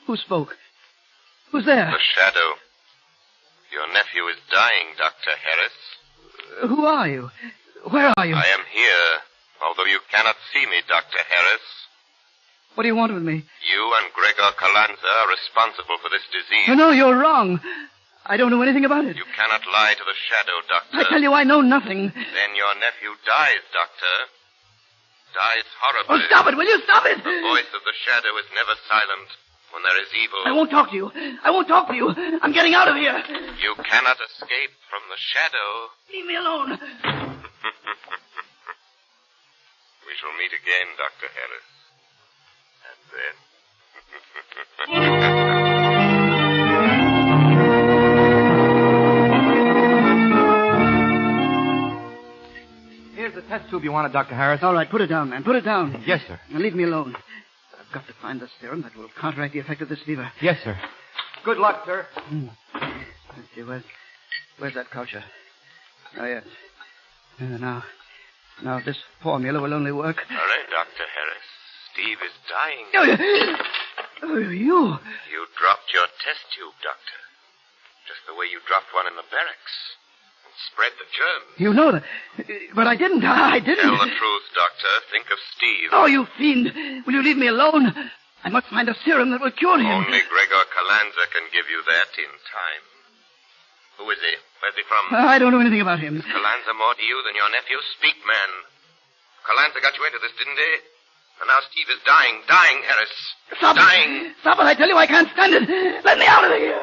Who spoke? Who's there? The shadow. Your nephew is dying, Dr. Harris. Who are you? Where are you? I am here, although you cannot see me, Dr. Harris. What do you want with me? You and Gregor Calanza are responsible for this disease. No, you're wrong. I don't know anything about it. You cannot lie to the shadow, Doctor. I tell you, I know nothing. Then your nephew dies, Doctor. Dies horribly. Oh, stop it! Will you stop it? The voice of the shadow is never silent when there is evil. I won't talk to you. I won't talk to you. I'm getting out of here. You cannot escape from the shadow. Leave me alone. We shall meet again, Dr. Harris. And then... Here's the test tube you wanted, Dr. Harris. All right, put it down, man. Put it down. Yes, sir. Now leave me alone. I've got to find the serum that will counteract the effect of this fever. Yes, sir. Good luck, sir. Let's see, where's that culture? Oh, yes. Now this formula will only work. Hurry, Dr. Harris. Steve is dying. Oh, you. You dropped your test tube, Doctor. Just the way you dropped one in the barracks. And spread the germs. You know that. But I didn't. I didn't. Tell the truth, Doctor. Think of Steve. Oh, you fiend. Will you leave me alone? I must find a serum that will cure him. Only Gregor Calanza can give you that in time. Who is he? Where's he from? I don't know anything about him. Is Calanza more to you than your nephew? Speak, man. Calanza got you into this, didn't he? And now Steve is dying, Harris. Stop dying. it! Stop it, I tell you, I can't stand it. Let me out of here.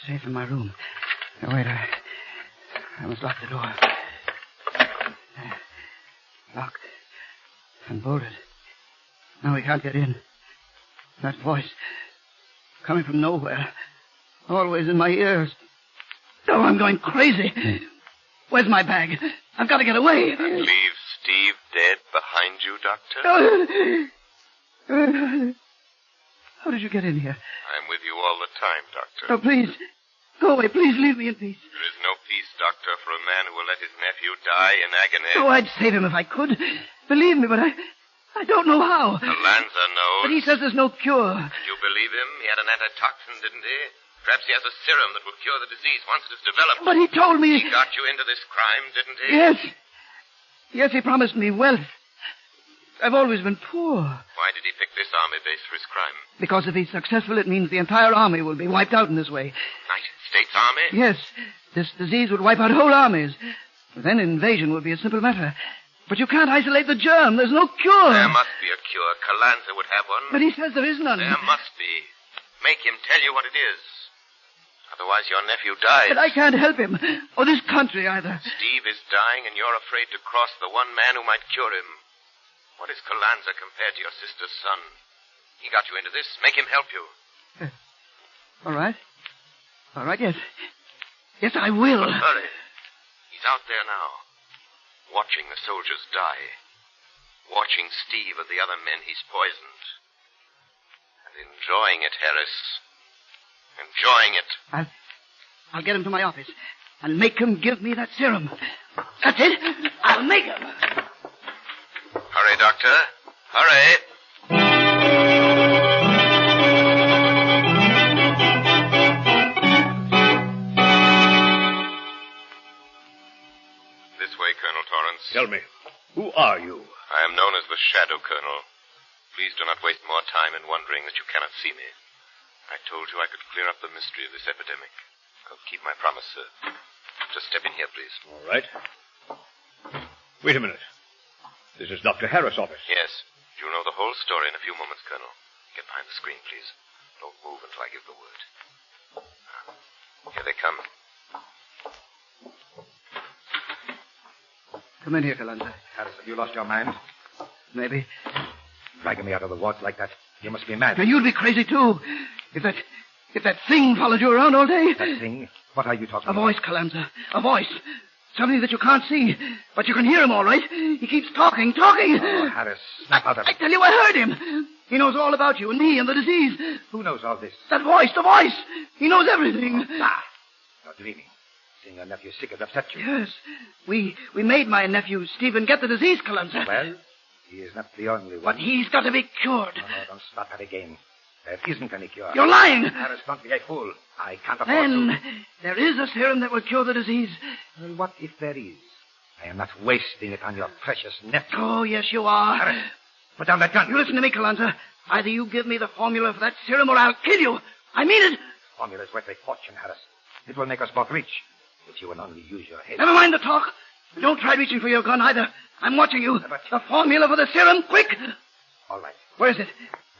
Safe in my room. Now, wait, I must lock the door. Locked and bolted. Now we can't get in. That voice coming from nowhere. Always in my ears. Oh, I'm going crazy. Where's my bag? I've got to get away. And leave Steve dead behind you, Doctor? How did you get in here? I'm with you all the time, Doctor. Oh, please. Go away. Please leave me in peace. There is no peace, Doctor, for a man who will let his nephew die in agony. Oh, I'd save him if I could. Believe me, but I don't know how. Calanza knows. But he says there's no cure. Did you believe him? He had an antitoxin, didn't he? Perhaps he has a serum that will cure the disease once it is developed. But he told me... He got you into this crime, didn't he? Yes. Yes, he promised me wealth. I've always been poor. Why did he pick this army base for his crime? Because if he's successful, it means the entire army will be wiped out in this way. United States Army? Yes. This disease would wipe out whole armies. Then invasion would be a simple matter. But you can't isolate the germ. There's no cure. There must be a cure. Calanza would have one. But he says there is none. There must be. Make him tell you what it is. Otherwise your nephew dies. But I can't help him. Or this country either. Steve is dying and you're afraid to cross the one man who might cure him. What is Calanza compared to your sister's son? He got you into this. Make him help you. All right. All right, yes. Yes, I will. But hurry. He's out there now, watching the soldiers die. Watching Steve and the other men he's poisoned. And enjoying it, Harris. Enjoying it. I'll get him to my office and make him give me that serum. That's it. I'll make him. Hurry, Doctor. Hurry. This way, Colonel Torrance. Tell me, who are you? I am known as the Shadow, Colonel. Please do not waste more time in wondering that you cannot see me. I told you I could clear up the mystery of this epidemic. I'll keep my promise, sir. Just step in here, please. All right. Wait a minute. This is Dr. Harris' office. Yes. You'll know the whole story in a few moments, Colonel. Get behind the screen, please. Don't move until I give the word. Here they come. Come in here, Calanza. Harris, have you lost your mind? Maybe. Dragging me out of the woods like that. You must be mad. Now, you'd be crazy, too. If that thing followed you around all day. That thing? What are you talking about? A voice, Calanza. A voice. Something that you can't see. But you can hear him all right. He keeps talking. Oh, Harris, snap out of it. I tell you, I heard him. He knows all about you and me and the disease. Who knows all this? That voice, the voice. He knows everything. You're dreaming. Seeing your nephew sick has upset you. Yes. We made my nephew Stephen get the disease, Calanza. Well, he is not the only one. But he's got to be cured. No, don't start that again. There isn't any cure. You're lying. Harris, don't be a fool. I can't afford Then to. there is a serum that will cure the disease. Well, what if there is? I am not wasting it on your precious nephew. Oh, yes, you are. Harris, put down that gun. You listen to me, Calanza. Either you give me the formula for that serum or I'll kill you. I mean it. The formula is worth a fortune, Harris. It will make us both rich. If you will only use your head. Never mind the talk. Don't try reaching for your gun either. I'm watching you. The formula for the serum, quick. All right. Where is it?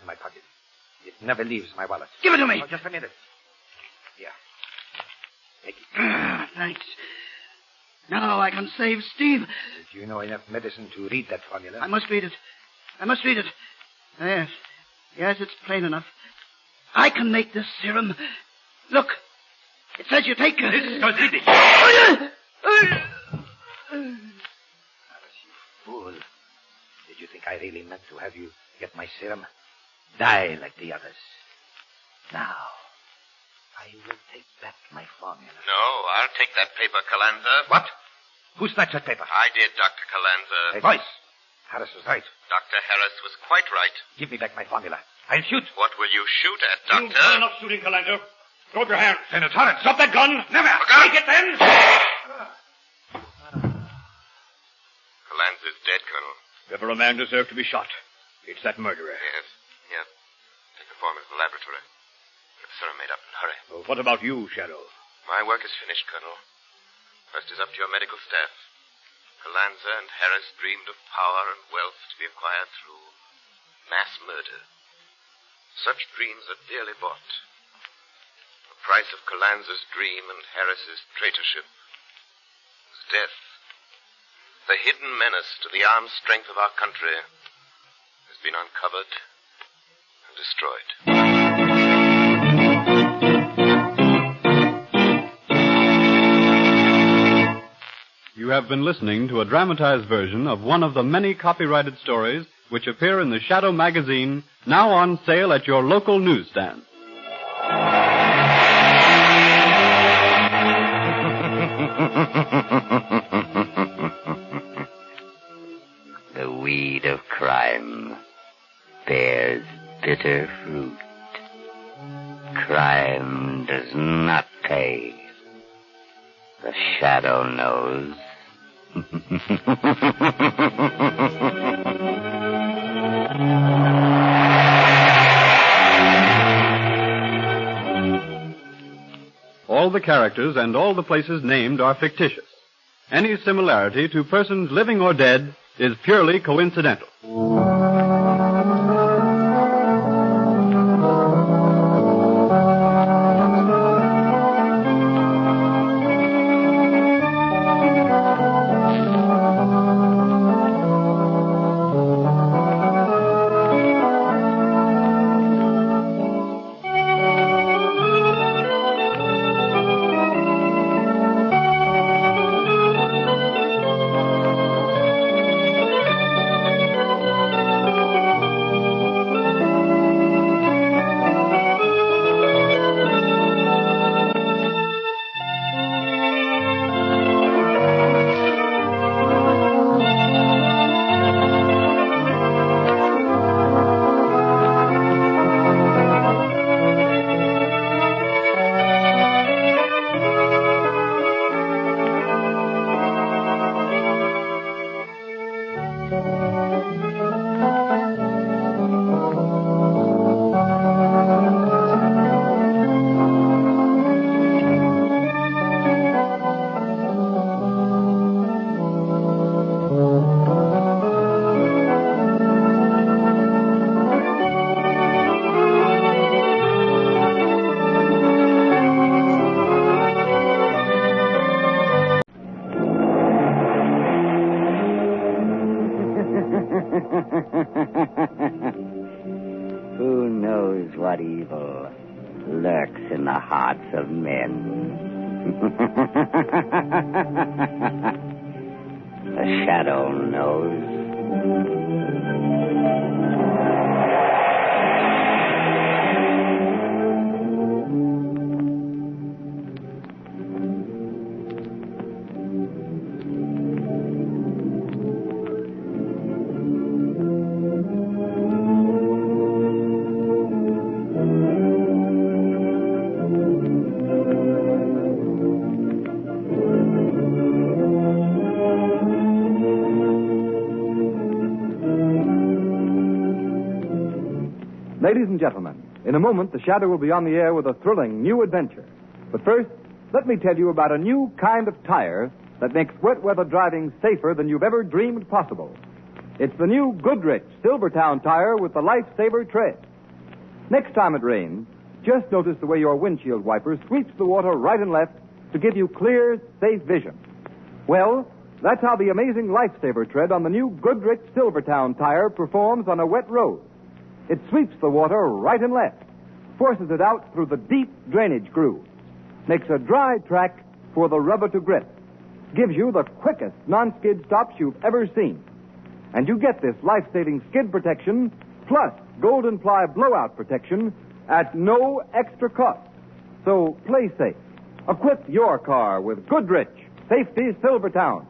In my pocket. It never leaves my wallet. Give it to me. Oh, just a minute. Here. Take it. Thanks. Now I can save Steve. Do you know enough medicine to read that formula? I must read it. Yes. Yes, it's plain enough. I can make this serum. Look. It says you take... Harris, you fool. Did you think I really meant to have you get my serum? Die like the others. Now, I will take back my formula. No, I'll take that paper, Calanza. What? Who snatched that paper? I did, Dr. Calanza. A voice. Harris was right. Dr. Harris was quite right. Give me back my formula. I'll shoot. What will you shoot at, Doctor? You've done enough shooting, Calanza. Throw up your hands. Senator Torrance. Drop that gun. Never. Take it, then. Calanza's dead, Colonel. If ever a man deserved to be shot, It's that murderer. Yes. Here. Take the form into the laboratory. Get the serum made up and hurry. Well, what about you, Shadow? My work is finished, Colonel. First is up to your medical staff. Calanza and Harris dreamed of power and wealth to be acquired through mass murder. Such dreams are dearly bought. The price of Calanza's dream and Harris's traitorship was death. The hidden menace to the armed strength of our country has been uncovered and destroyed. You have been listening to a dramatized version of one of the many copyrighted stories which appear in the Shadow magazine, now on sale at your local newsstand. The weed of crime bears bitter fruit. Crime does not pay. The Shadow knows. All the characters and all the places named are fictitious. Any similarity to persons living or dead is purely coincidental. Who knows what evil lurks in the hearts of men? The Shadow knows. Ladies and gentlemen, in a moment, the Shadow will be on the air with a thrilling new adventure. But first, let me tell you about a new kind of tire that makes wet weather driving safer than you've ever dreamed possible. It's the new Goodrich Silvertown tire with the Lifesaver tread. Next time it rains, just notice the way your windshield wiper sweeps the water right and left to give you clear, safe vision. Well, that's how the amazing Lifesaver tread on the new Goodrich Silvertown tire performs on a wet road. It sweeps the water right and left, forces it out through the deep drainage groove, makes a dry track for the rubber to grip, gives you the quickest non-skid stops you've ever seen. And you get this life-saving skid protection plus golden ply blowout protection at no extra cost. So play safe. Equip your car with Goodrich Safety Silvertown.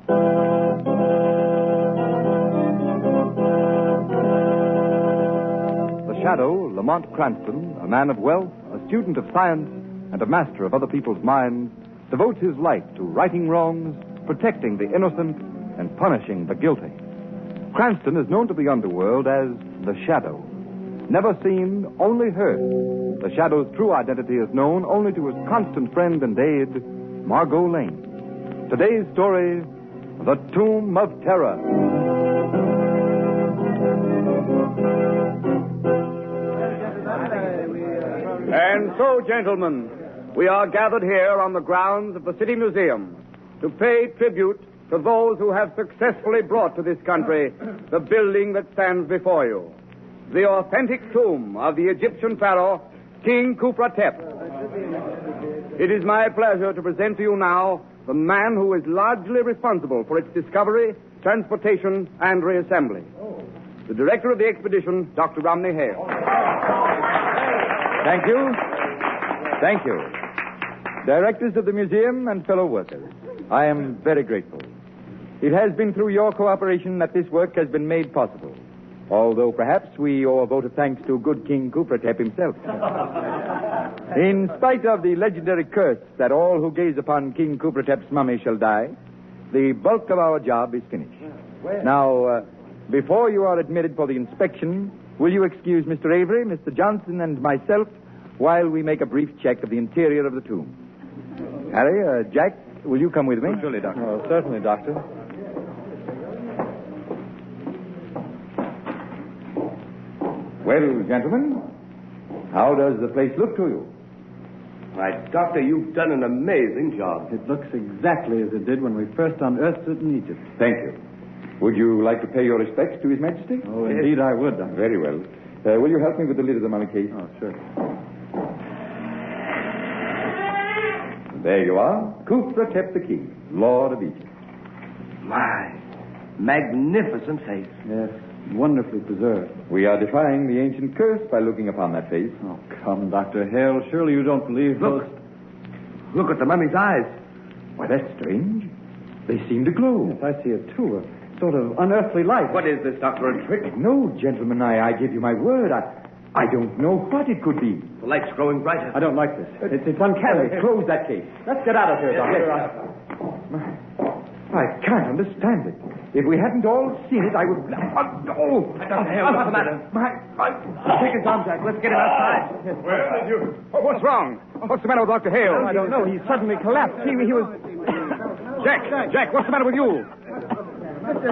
Shadow, Lamont Cranston, a man of wealth, a student of science, and a master of other people's minds, devotes his life to righting wrongs, protecting the innocent, and punishing the guilty. Cranston is known to the underworld as the Shadow. Never seen, only heard. The Shadow's true identity is known only to his constant friend and aide, Margo Lane. Today's story, The Tomb of Terror. And so, gentlemen, we are gathered here on the grounds of the City Museum to pay tribute to those who have successfully brought to this country the building that stands before you. The authentic tomb of the Egyptian pharaoh, King Khufra-Tep. It is my pleasure to present to you now the man who is largely responsible for its discovery, transportation, and reassembly. The director of the expedition, Dr. Romney Hale. Thank you. Thank you. Directors of the museum and fellow workers, I am very grateful. It has been through your cooperation that this work has been made possible, although perhaps we owe a vote of thanks to good King Khufra-Tep himself. In spite of the legendary curse that all who gaze upon King Khufra-Tep's mummy shall die, the bulk of our job is finished. Now, before you are admitted for the inspection, will you excuse Mr. Avery, Mr. Johnson, and myself while we make a brief check of the interior of the tomb? Harry, Jack, will you come with me? Oh, surely, Doctor. Oh, certainly, Doctor. Well, gentlemen, how does the place look to you? Why, Doctor, you've done an amazing job. It looks exactly as it did when we first unearthed it in Egypt. Thank you. Would you like to pay your respects to His Majesty? Oh, indeed I would, Doctor. Very well. Will you help me with the lid of the mummy case? Oh, sure. There you are. Khufra-Tep the King, Lord of Egypt. My, magnificent face. Yes, wonderfully preserved. We are defying the ancient curse by looking upon that face. Oh, come, Dr. Hale. Surely you don't believe Look at the mummy's eyes. Why, that's strange. They seem to glow. Yes, I see it, too. A sort of unearthly light. What is this, Doctor, a trick? No, gentlemen, I give you my word. I don't know what it could be. The light's growing brighter. I don't like this. It's uncanny. Close that case. Let's get out of here, Doctor. I can't understand it. If we hadn't all seen it, I would... Oh! Dr. Hale, what's the matter? Take his arm, Jack. Let's get him outside. Where did you... What's wrong? What's the matter with Dr. Hale? I don't know. He suddenly collapsed. He was... Jack, what's the matter with you?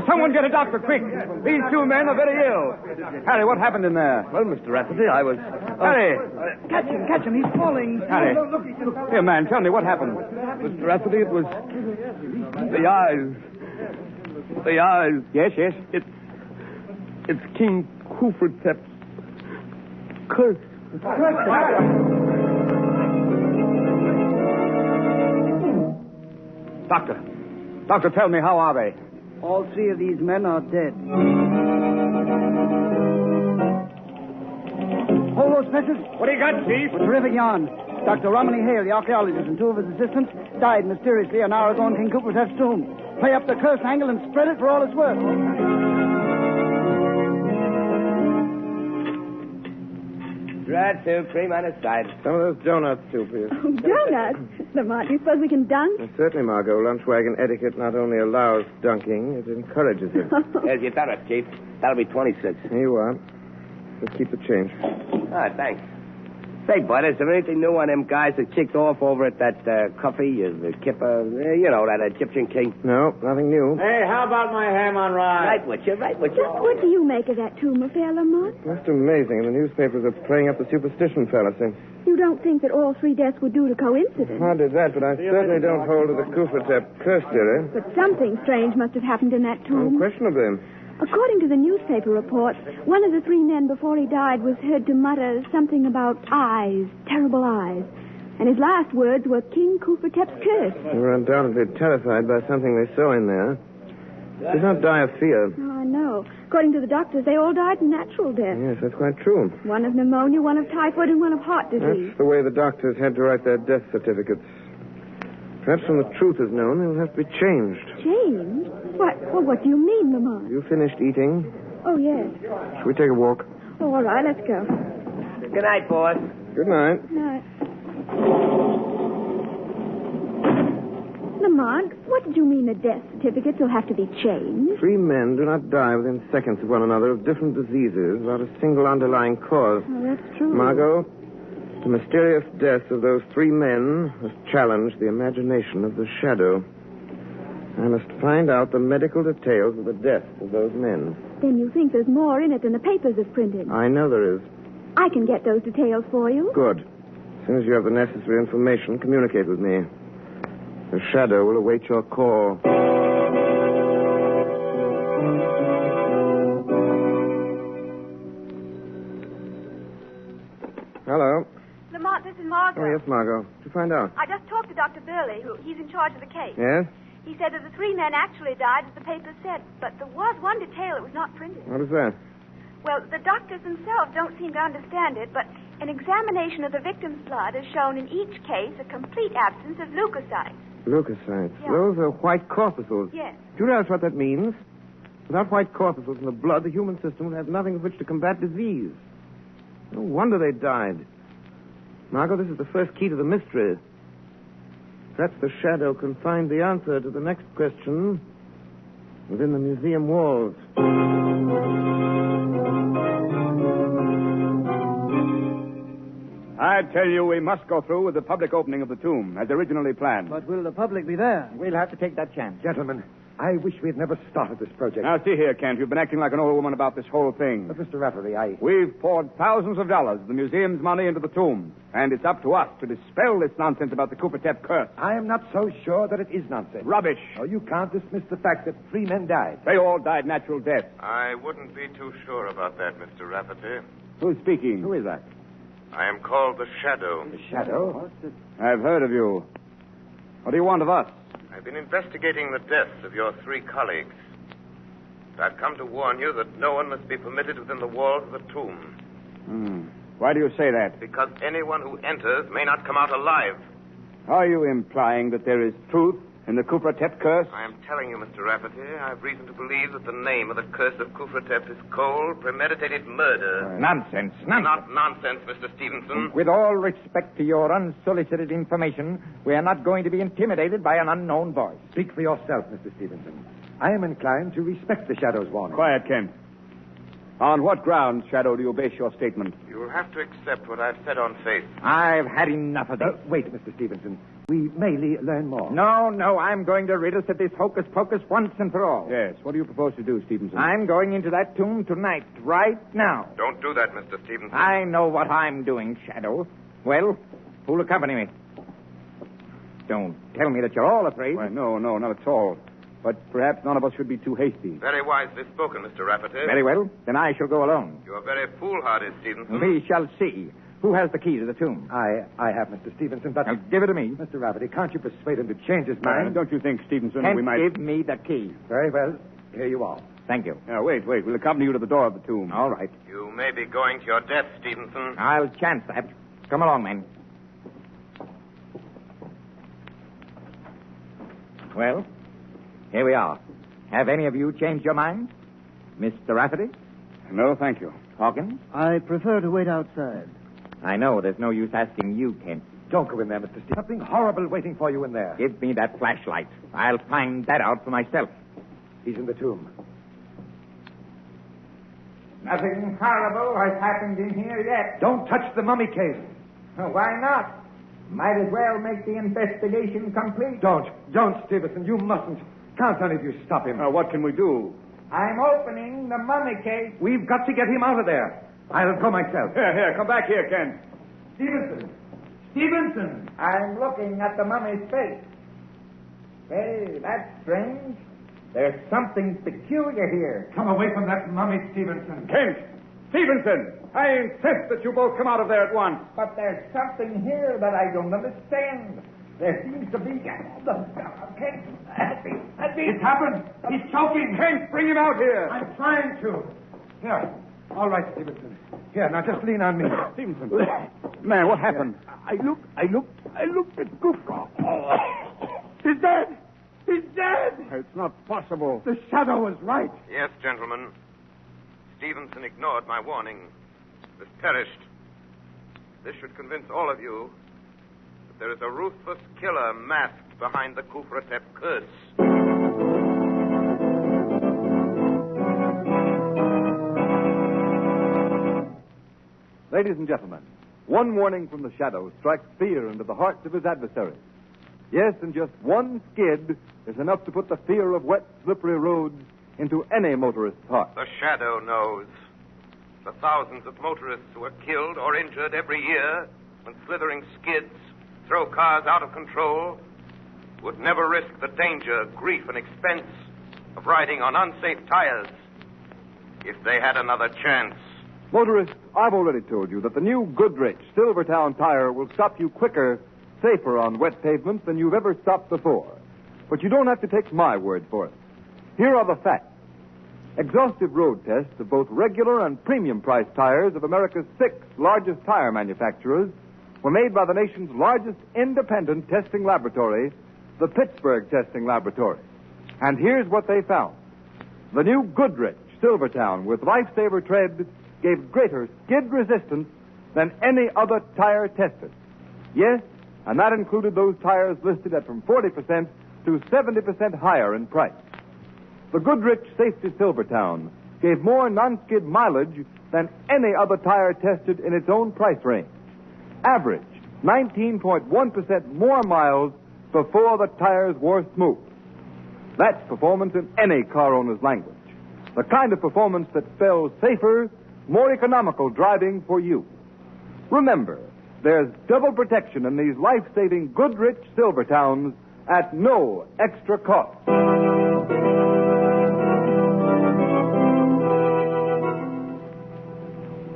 Someone get a doctor, quick. These two men are very ill. Harry, what happened in there? Well, Mr. Rafferty, I was... Harry! Catch him. He's falling. Harry. Here, man, tell me what happened. Mr. Rafferty, it was... The eyes. The eyes. Yes. It's King Khufra-Tep's curse. Doctor, tell me, how are they? All three of these men are dead. Hold those fetches. What do you got, Chief? A terrific yarn. Dr. Romney Hale, the archaeologist, and two of his assistants died mysteriously an hour ago in King Khufra-Tep's tomb. Play up the curse angle and spread it for all it's worth. Dry soup, cream on its side. Some of those donuts, too, please. Oh, donuts? Lamont, do you suppose we can dunk? Certainly, Margot. Lunch wagon etiquette not only allows dunking, it encourages it. There's your donuts, Chief. That'll be 26. Here you are. Just keep the change. Ah, thanks. Say, Bud, is there anything new on them guys that kicked off over at that coffee, the kipper, that Egyptian king? No, nothing new. Hey, how about my ham on rye? Right with you. What do you make of that tomb affair, Lamont? Just amazing. And the newspapers are playing up the superstition fallacy. You don't think that all three deaths were due to coincidence? Hardly that, but I certainly don't hold to the Khufra-Tep curse theory. But something strange must have happened in that tomb. Unquestionably. According to the newspaper reports, one of the three men before he died was heard to mutter something about eyes, terrible eyes. And his last words were King Khufra-Tep's curse. They were undoubtedly terrified by something they saw in there. Did not die of fear. Oh, I know. According to the doctors, they all died natural death. Yes, that's quite true. One of pneumonia, one of typhoid, and one of heart disease. That's the way the doctors had to write their death certificates. Perhaps when the truth is known, they will have to be changed. Changed? What do you mean, Lamont? You finished eating? Oh, yes. Should we take a walk? Oh, all right, let's go. Good night, boss. Good night. Night. Lamont, what did you mean the death certificates will have to be changed? 3 men do not die within seconds of one another of different diseases without a single underlying cause. Oh, that's true. Margot, the mysterious death of those 3 men has challenged the imagination of the shadow. I must find out the medical details of the deaths of those men. Then you think there's more in it than the papers have printed? I know there is. I can get those details for you. Good. As soon as you have the necessary information, communicate with me. The shadow will await your call. Hello. Lamont, this is Margo. Oh, yes, Margot. What did you find out? I just talked to Dr. Burley, he's in charge of the case. Yes? He said that the 3 men actually died, as the paper said, but there was one detail that was not printed. What is that? Well, the doctors themselves don't seem to understand it, but an examination of the victim's blood has shown in each case a complete absence of leukocytes. Leukocytes. Yeah. Those are white corpuscles. Yes. Do you realize what that means? Without white corpuscles in the blood, the human system would have nothing with which to combat disease. No wonder they died. Margot, this is the first key to the mystery. Perhaps the shadow can find the answer to the next question within the museum walls. I tell you, we must go through with the public opening of the tomb, as originally planned. But will the public be there? We'll have to take that chance. Gentlemen, I wish we had never started this project. Now, see here, Kent. You've been acting like an old woman about this whole thing. But, Mr. Rafferty, We've poured thousands of dollars of the museum's money into the tomb, and it's up to us to dispel this nonsense about the Coopertep curse. I am not so sure that it is nonsense. Rubbish. Oh, you can't dismiss the fact that 3 men died. They all died natural death. I wouldn't be too sure about that, Mr. Rafferty. Who's speaking? Who is that? I am called the Shadow. The Shadow? I've heard of you. What do you want of us? I've been investigating the deaths of your 3 colleagues. I've come to warn you that no one must be permitted within the walls of the tomb. Why do you say that? Because anyone who enters may not come out alive. Are you implying that there is truth in the Coopertep curse? I am telling you, Mr. Rafferty, I've reason to believe that the name of the curse of Coopertep is cold, premeditated murder. Nonsense. Not nonsense, Mr. Stevenson. With all respect to your unsolicited information, we are not going to be intimidated by an unknown voice. Speak for yourself, Mr. Stevenson. I am inclined to respect the Shadow's warning. Quiet, Kent. On what grounds, Shadow, do you base your statement? You will have to accept what I've said on faith. I've had enough of this. Wait, Mr. Stevenson. We may learn more. No, I'm going to rid us of this hocus-pocus once and for all. Yes. What do you propose to do, Stevenson? I'm going into that tomb tonight, right now. Don't do that, Mr. Stevenson. I know what I'm doing, Shadow. Well, who'll accompany me? Don't tell me that you're all afraid. Why, no, not at all. But perhaps none of us should be too hasty. Very wisely spoken, Mr. Rafferty. Very well. Then I shall go alone. You are very foolhardy, Stevenson. We shall see. Who has the key to the tomb? I have, Mr. Stevenson, but... Now, give it to me. Mr. Rafferty, can't you persuade him to change his mind? Don't you think, Stevenson, Kent, we might... give me the key. Very well. Here you are. Thank you. Now, wait. We'll accompany you to the door of the tomb. All right. You may be going to your death, Stevenson. I'll chance that. Come along, men. Well, here we are. Have any of you changed your mind? Mr. Rafferty? No, thank you. Hawkins? I prefer to wait outside. I know there's no use asking you, Kent. Don't go in there, Mr. Steve. Something horrible waiting for you in there. Give me that flashlight. I'll find that out for myself. He's in the tomb. Nothing horrible has happened in here yet. Don't touch the mummy case. Why not? Might as well make the investigation complete. Don't, Stevenson. You mustn't. Can't any of you stop him? What can we do? I'm opening the mummy case. We've got to get him out of there. I'll go myself. Here, come back here, Ken. Stevenson! I'm looking at the mummy's face. Hey, that's strange. There's something peculiar here. Come away from that mummy, Stevenson. Kent! Stevenson! I insist that you both come out of there at once. But there's something here that I don't understand. There seems to be... Kent, It's happened. He's choking. Kent, bring him out here. I'm trying to. Here. All right, Stevenson. Here, now just lean on me. Stevenson. Man, what happened? I looked at Gupta. He's dead. He's dead. It's not possible. The shadow was right. Yes, gentlemen. Stevenson ignored my warning. Has perished. This should convince all of you that there is a ruthless killer masked behind the Kufratep curse. Ladies and gentlemen, one warning from the shadow strikes fear into the hearts of his adversaries. Yes, and just one skid is enough to put the fear of wet, slippery roads into any motorist's heart. The shadow knows. The thousands of motorists who are killed or injured every year when slithering skids throw cars out of control would never risk the danger, grief, and expense of riding on unsafe tires if they had another chance. Motorists, I've already told you that the new Goodrich Silvertown tire will stop you quicker, safer on wet pavements than you've ever stopped before. But you don't have to take my word for it. Here are the facts. Exhaustive road tests of both regular and premium price tires of America's 6 largest tire manufacturers were made by the nation's largest independent testing laboratory, the Pittsburgh Testing Laboratory. And here's what they found. The new Goodrich Silvertown with Lifesaver tread gave greater skid resistance than any other tire tested. Yes, and that included those tires listed at from 40% to 70% higher in price. The Goodrich Safety Silvertown gave more non-skid mileage than any other tire tested in its own price range. Average 19.1% more miles before the tires wore smooth. That's performance in any car owner's language. The kind of performance that spells safer, more economical driving for you. Remember, there's double protection in these life-saving Goodrich Silvertowns at no extra cost.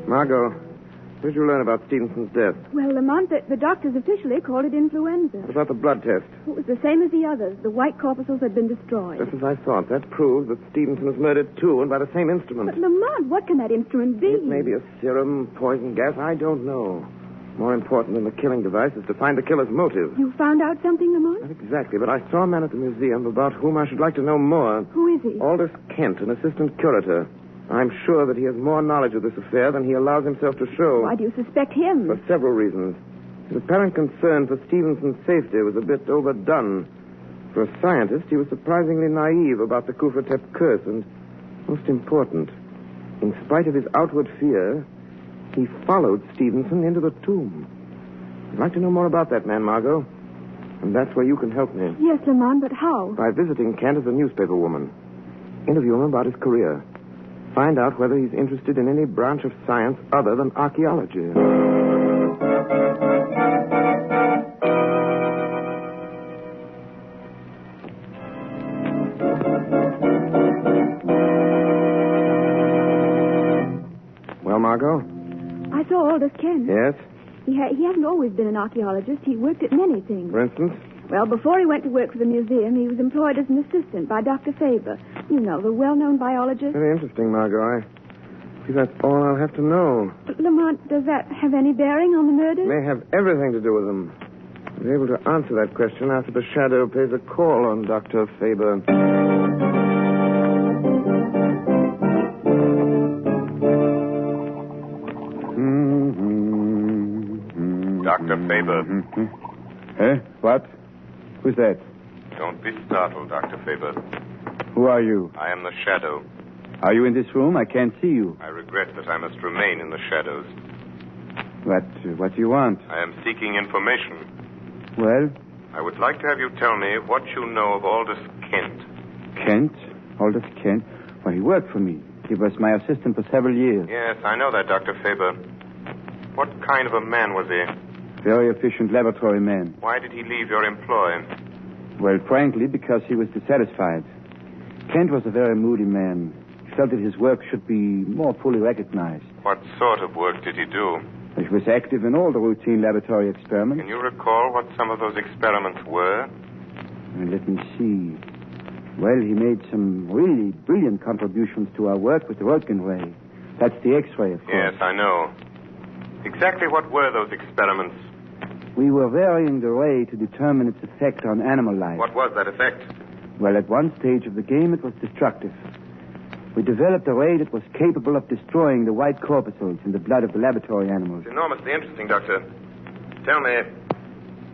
Margo, what did you learn about Stevenson's death? Well, Lamont, the doctors officially called it influenza. What about the blood test? It was the same as the others. The white corpuscles had been destroyed. Just as I thought. That proves that Stevenson was murdered, too, and by the same instrument. But, Lamont, what can that instrument be? It may be a serum, poison gas, I don't know. More important than the killing device is to find the killer's motive. You found out something, Lamont? Not exactly, but I saw a man at the museum about whom I should like to know more. Who is he? Aldous Kent, an assistant curator. I'm sure that he has more knowledge of this affair than he allows himself to show. Why do you suspect him? For several reasons. His apparent concern for Stevenson's safety was a bit overdone. For a scientist, he was surprisingly naive about the Kufratep curse, and, most important, in spite of his outward fear, he followed Stevenson into the tomb. I'd like to know more about that man, Margo. And that's where you can help me. Yes, Lamont, but how? By visiting Kent as a newspaper woman. Interview him about his career. Find out whether he's interested in any branch of science other than archaeology. Well, Margo? I saw Aldous Kent. Yes? He hasn't always been an archaeologist. He worked at many things. For instance? Well, before he went to work for the museum, he was employed as an assistant by Dr. Faber. You know, the well-known biologist. Very interesting, Margo. I see that's all I'll have to know. But, Lamont, does that have any bearing on the murder? May have everything to do with them. I'll be able to answer that question after the shadow pays a call on Dr. Faber. Dr. Faber. Eh? What? Who's that? Don't be startled, Dr. Faber. Who are you? I am the shadow. Are you in this room? I can't see you. I regret that I must remain in the shadows. What do you want? I am seeking information. Well? I would like to have you tell me what you know of Aldous Kent. Kent? Aldous Kent? Well, he worked for me. He was my assistant for several years. Yes, I know that, Dr. Faber. What kind of a man was he? Very efficient laboratory man. Why did he leave your employ? Well, frankly, because he was dissatisfied. Kent was a very moody man. He felt that his work should be more fully recognized. What sort of work did he do? He was active in all the routine laboratory experiments. Can you recall what some of those experiments were? Let me see. Well, he made some really brilliant contributions to our work with the Röntgen ray. That's the X-ray, of course. Yes, I know. Exactly what were those experiments? We were varying the ray to determine its effect on animal life. What was that effect? Well, at one stage of the game, it was destructive. We developed a ray that was capable of destroying the white corpuscles in the blood of the laboratory animals. It's enormously interesting, Doctor. Tell me,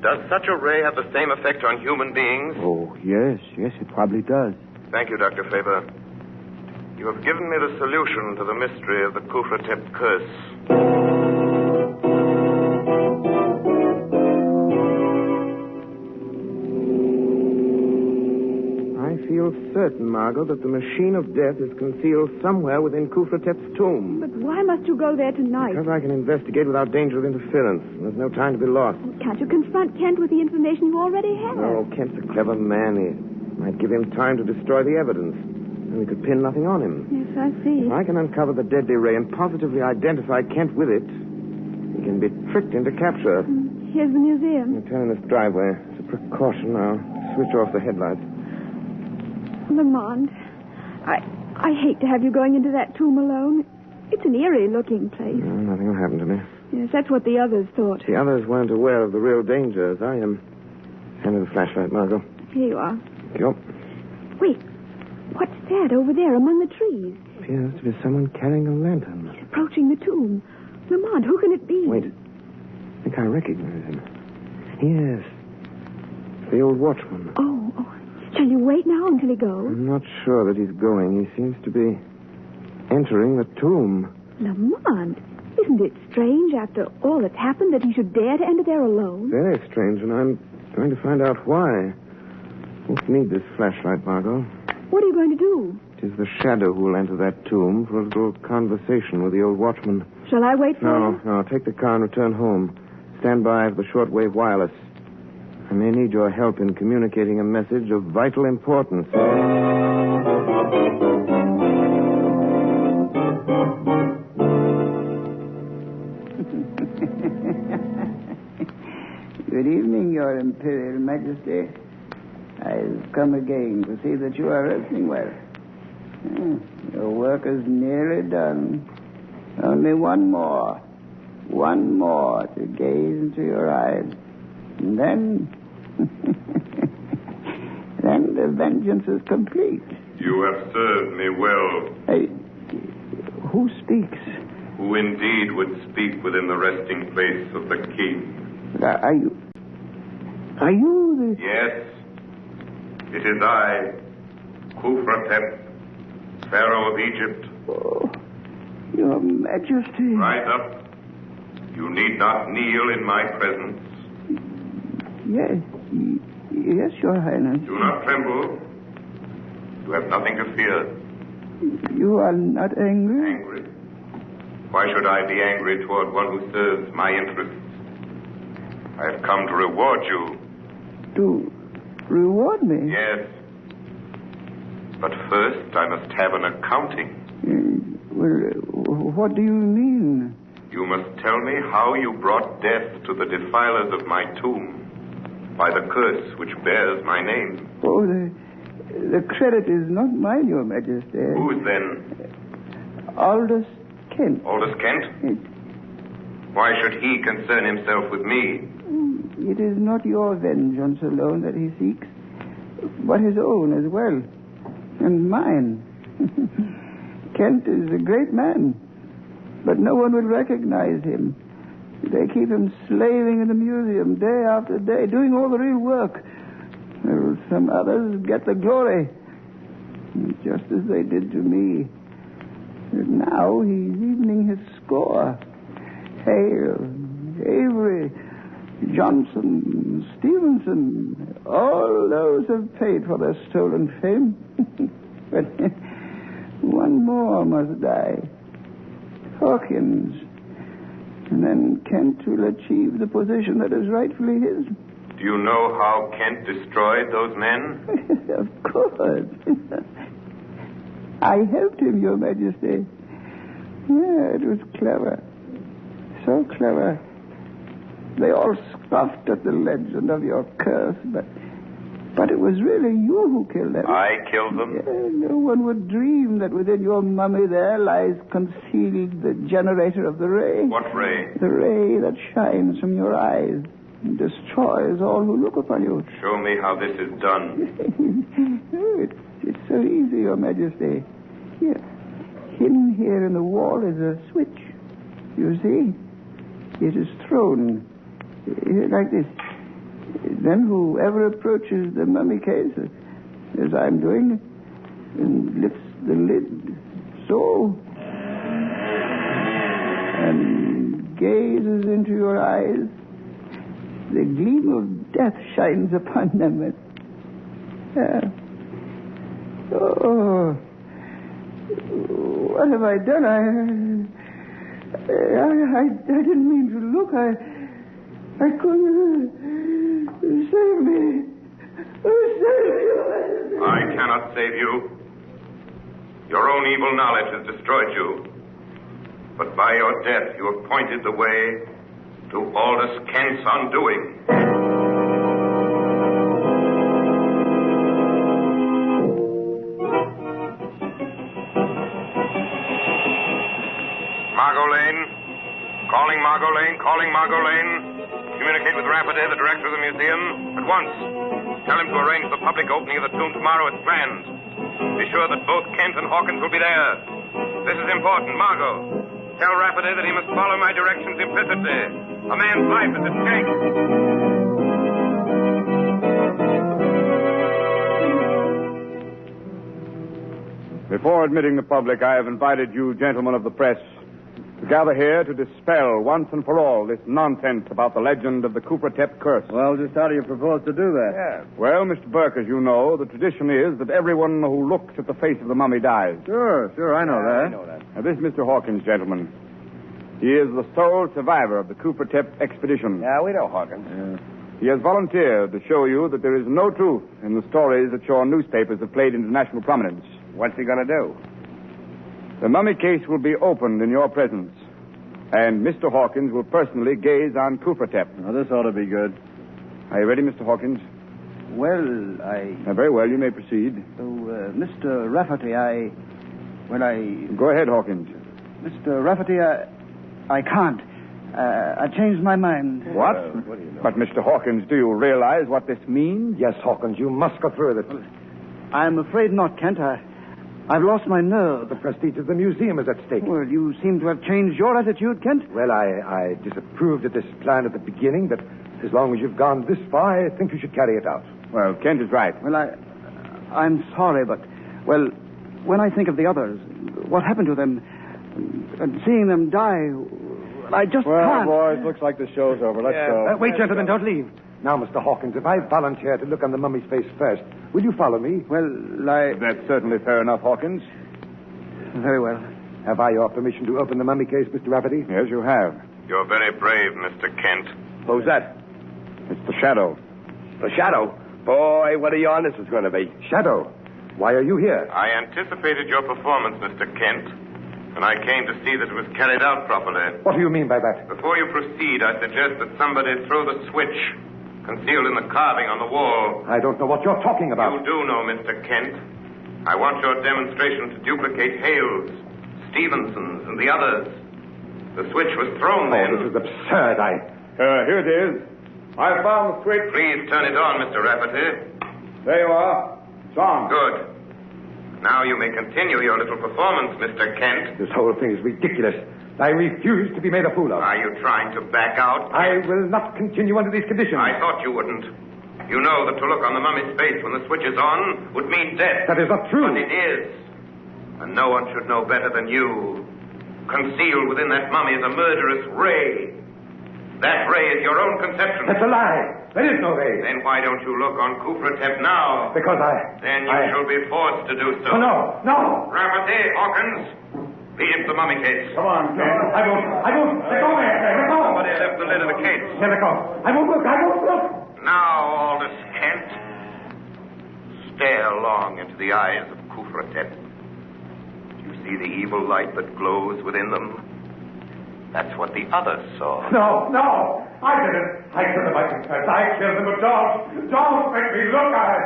Does such a ray have the same effect on human beings? Oh, yes, it probably does. Thank you, Dr. Faber. You have given me the solution to the mystery of the Kufratep curse. I feel certain, Margo, that the machine of death is concealed somewhere within Kufratep's tomb. But why must you go there tonight? Because I can investigate without danger of interference. There's no time to be lost. Can't you confront Kent with the information you already have? No, Kent's a clever man. He might give him time to destroy the evidence. And we could pin nothing on him. Yes, I see. If I can uncover the deadly ray and positively identify Kent with it, he can be tricked into capture. Here's the museum. I'll turn in this driveway. As a precaution, I'll switch off the headlights. Lamont, I hate to have you going into that tomb alone. It's an eerie-looking place. No, nothing will happen to me. Yes, that's what the others thought. The others weren't aware of the real danger as I am. Hand me the flashlight, Margo. Here you are. Thank you. Wait, what's that over there among the trees? Appears to be someone carrying a lantern. He's approaching the tomb. Lamont, who can it be? Wait. I think I recognize him. Yes. The old watchman. Oh. Shall you wait now until he goes? I'm not sure that he's going. He seems to be entering the tomb. Lamont, isn't it strange after all that's happened that he should dare to enter there alone? Very strange, and I'm going to find out why. Won't need this flashlight, Margo. What are you going to do? It is the shadow who will enter that tomb for a little conversation with the old watchman. Shall I wait for you? No. Take the car and return home. Stand by for the shortwave wireless. I may need your help in communicating a message of vital importance. Good evening, Your Imperial Majesty. I've come again to see that you are resting well. Your work is nearly done. Only one more to gaze into your eyes. And then the vengeance is complete. You have served me well. Who speaks? Who indeed would speak within the resting place of the king? Are you the... Yes. It is I, Kufratep, Pharaoh of Egypt. Oh, Your Majesty. Rise up. You need not kneel in my presence. Yes, Your Highness. Do not tremble. You have nothing to fear. You are not angry? Angry? Why should I be angry toward one who serves my interests? I have come to reward you. To reward me? Yes. But first, I must have an accounting. What do you mean? You must tell me how you brought death to the defilers of my tomb by the curse which bears my name. Oh, the credit is not mine, Your Majesty. Whose then? Aldous Kent. Aldous Kent? Why should he concern himself with me? It is not your vengeance alone that he seeks, but his own as well, and mine. Kent is a great man, but no one will recognize him. They keep him slaving in the museum day after day, doing all the real work. Well, some others get the glory, just as they did to me. And now he's evening his score. Hale, Avery, Johnson, Stevenson, all those have paid for their stolen fame. But one more must die. Hawkins. And then Kent will achieve the position that is rightfully his. Do you know how Kent destroyed those men? Of course. I helped him, Your Majesty. Yeah, it was clever. So clever. They all scoffed at the legend of your curse, but it was really you who killed them. I killed them? Yeah, no one would dream that within your mummy there lies concealed the generator of the ray. What ray? The ray that shines from your eyes and destroys all who look upon you. Show me how this is done. It's so easy, Your Majesty. Here. Hidden here in the wall is a switch. You see? It is thrown like this. Then whoever approaches the mummy case, as I'm doing, and lifts the lid so, and gazes into your eyes, the gleam of death shines upon them. Oh, what have I done? I didn't mean to look. I couldn't. Save me. Save me. I cannot save you. Your own evil knowledge has destroyed you. But by your death, you have pointed the way to Aldous Kent's undoing. Margo Lane. Calling Margo Lane. Calling Margo Lane. Communicate with Rafferty, the director of the museum, at once. Tell him to arrange the public opening of the tomb tomorrow as planned. Be sure that both Kent and Hawkins will be there. This is important. Margo, tell Rafferty that he must follow my directions implicitly. A man's life is at stake. Before admitting the public, I have invited you, gentlemen of the press, to gather here to dispel once and for all this nonsense about the legend of the Cooper-Tep curse. Well, just how do you propose to do that? Yeah. Well, Mr. Burke, as you know, the tradition is that everyone who looks at the face of the mummy dies. Sure, I know that. I know that. Now, this is Mr. Hawkins, gentlemen. He is the sole survivor of the Cooper-Tep expedition. Yeah, we know Hawkins. He has volunteered to show you that there is no truth in the stories that your newspapers have played into national prominence. What's he going to do? The mummy case will be opened in your presence, and Mr. Hawkins will personally gaze on Cooper-Tep. Now, this ought to be good. Are you ready, Mr. Hawkins? Well, very well, you may proceed. So, Mr. Rafferty, Go ahead, Hawkins. Mr. Rafferty, I can't. I changed my mind. What? What do you know? But, Mr. Hawkins, do you realize what this means? Yes, Hawkins, you must go through with it. I'm afraid not, Kent. I've lost my nerve. The prestige of the museum is at stake. Well, you seem to have changed your attitude, Kent. Well, I disapproved of this plan at the beginning, but as long as you've gone this far, I think you should carry it out. Well, Kent is right. Well, I'm sorry, but, well, when I think of the others, what happened to them, and seeing them die, I just can't. Well, boys, looks like the show's over. Let's go. Wait, gentlemen, don't leave. Now, Mr. Hawkins, if I volunteer to look on the mummy's face first, will you follow me? Well, That's certainly fair enough, Hawkins. Very well. Have I your permission to open the mummy case, Mr. Rafferty? Yes, you have. You're very brave, Mr. Kent. Who's that? It's the Shadow. The Shadow? Boy, what a yarn this is going to be. Shadow, why are you here? I anticipated your performance, Mr. Kent, and I came to see that it was carried out properly. What do you mean by that? Before you proceed, I suggest that somebody throw the switch concealed in the carving on the wall. I don't know what you're talking about. You do know, Mr. Kent. I want your demonstration to duplicate Hale's, Stevenson's, and the others. The switch was thrown then. This is absurd. Here it is. I found the switch. Please turn it on, Mr. Rafferty. There you are. It's on. Good. Now you may continue your little performance, Mr. Kent. This whole thing is ridiculous. I refuse to be made a fool of. Are you trying to back out, Kent? I will not continue under these conditions. I thought you wouldn't. You know that to look on the mummy's face when the switch is on would mean death. That is not true. But it is. And no one should know better than you. Concealed within that mummy is a murderous ray. That ray is your own conception. That's a lie. There is no ray. Then why don't you look on Cooper-Tep now? Because Then you shall be forced to do so. Oh, no. Rafferty, Hawkins, lead him to the mummy case. Come on, Ken. I won't. Let go, man. Let go. Somebody left the lid of the case. Let go. I won't look. Now, Aldous Kent, stare long into the eyes of Cooper-Tep. Do you see the evil light that glows within them? That's what the others saw. No. I didn't. I killed him, I confess. I killed him, but don't make me look at it.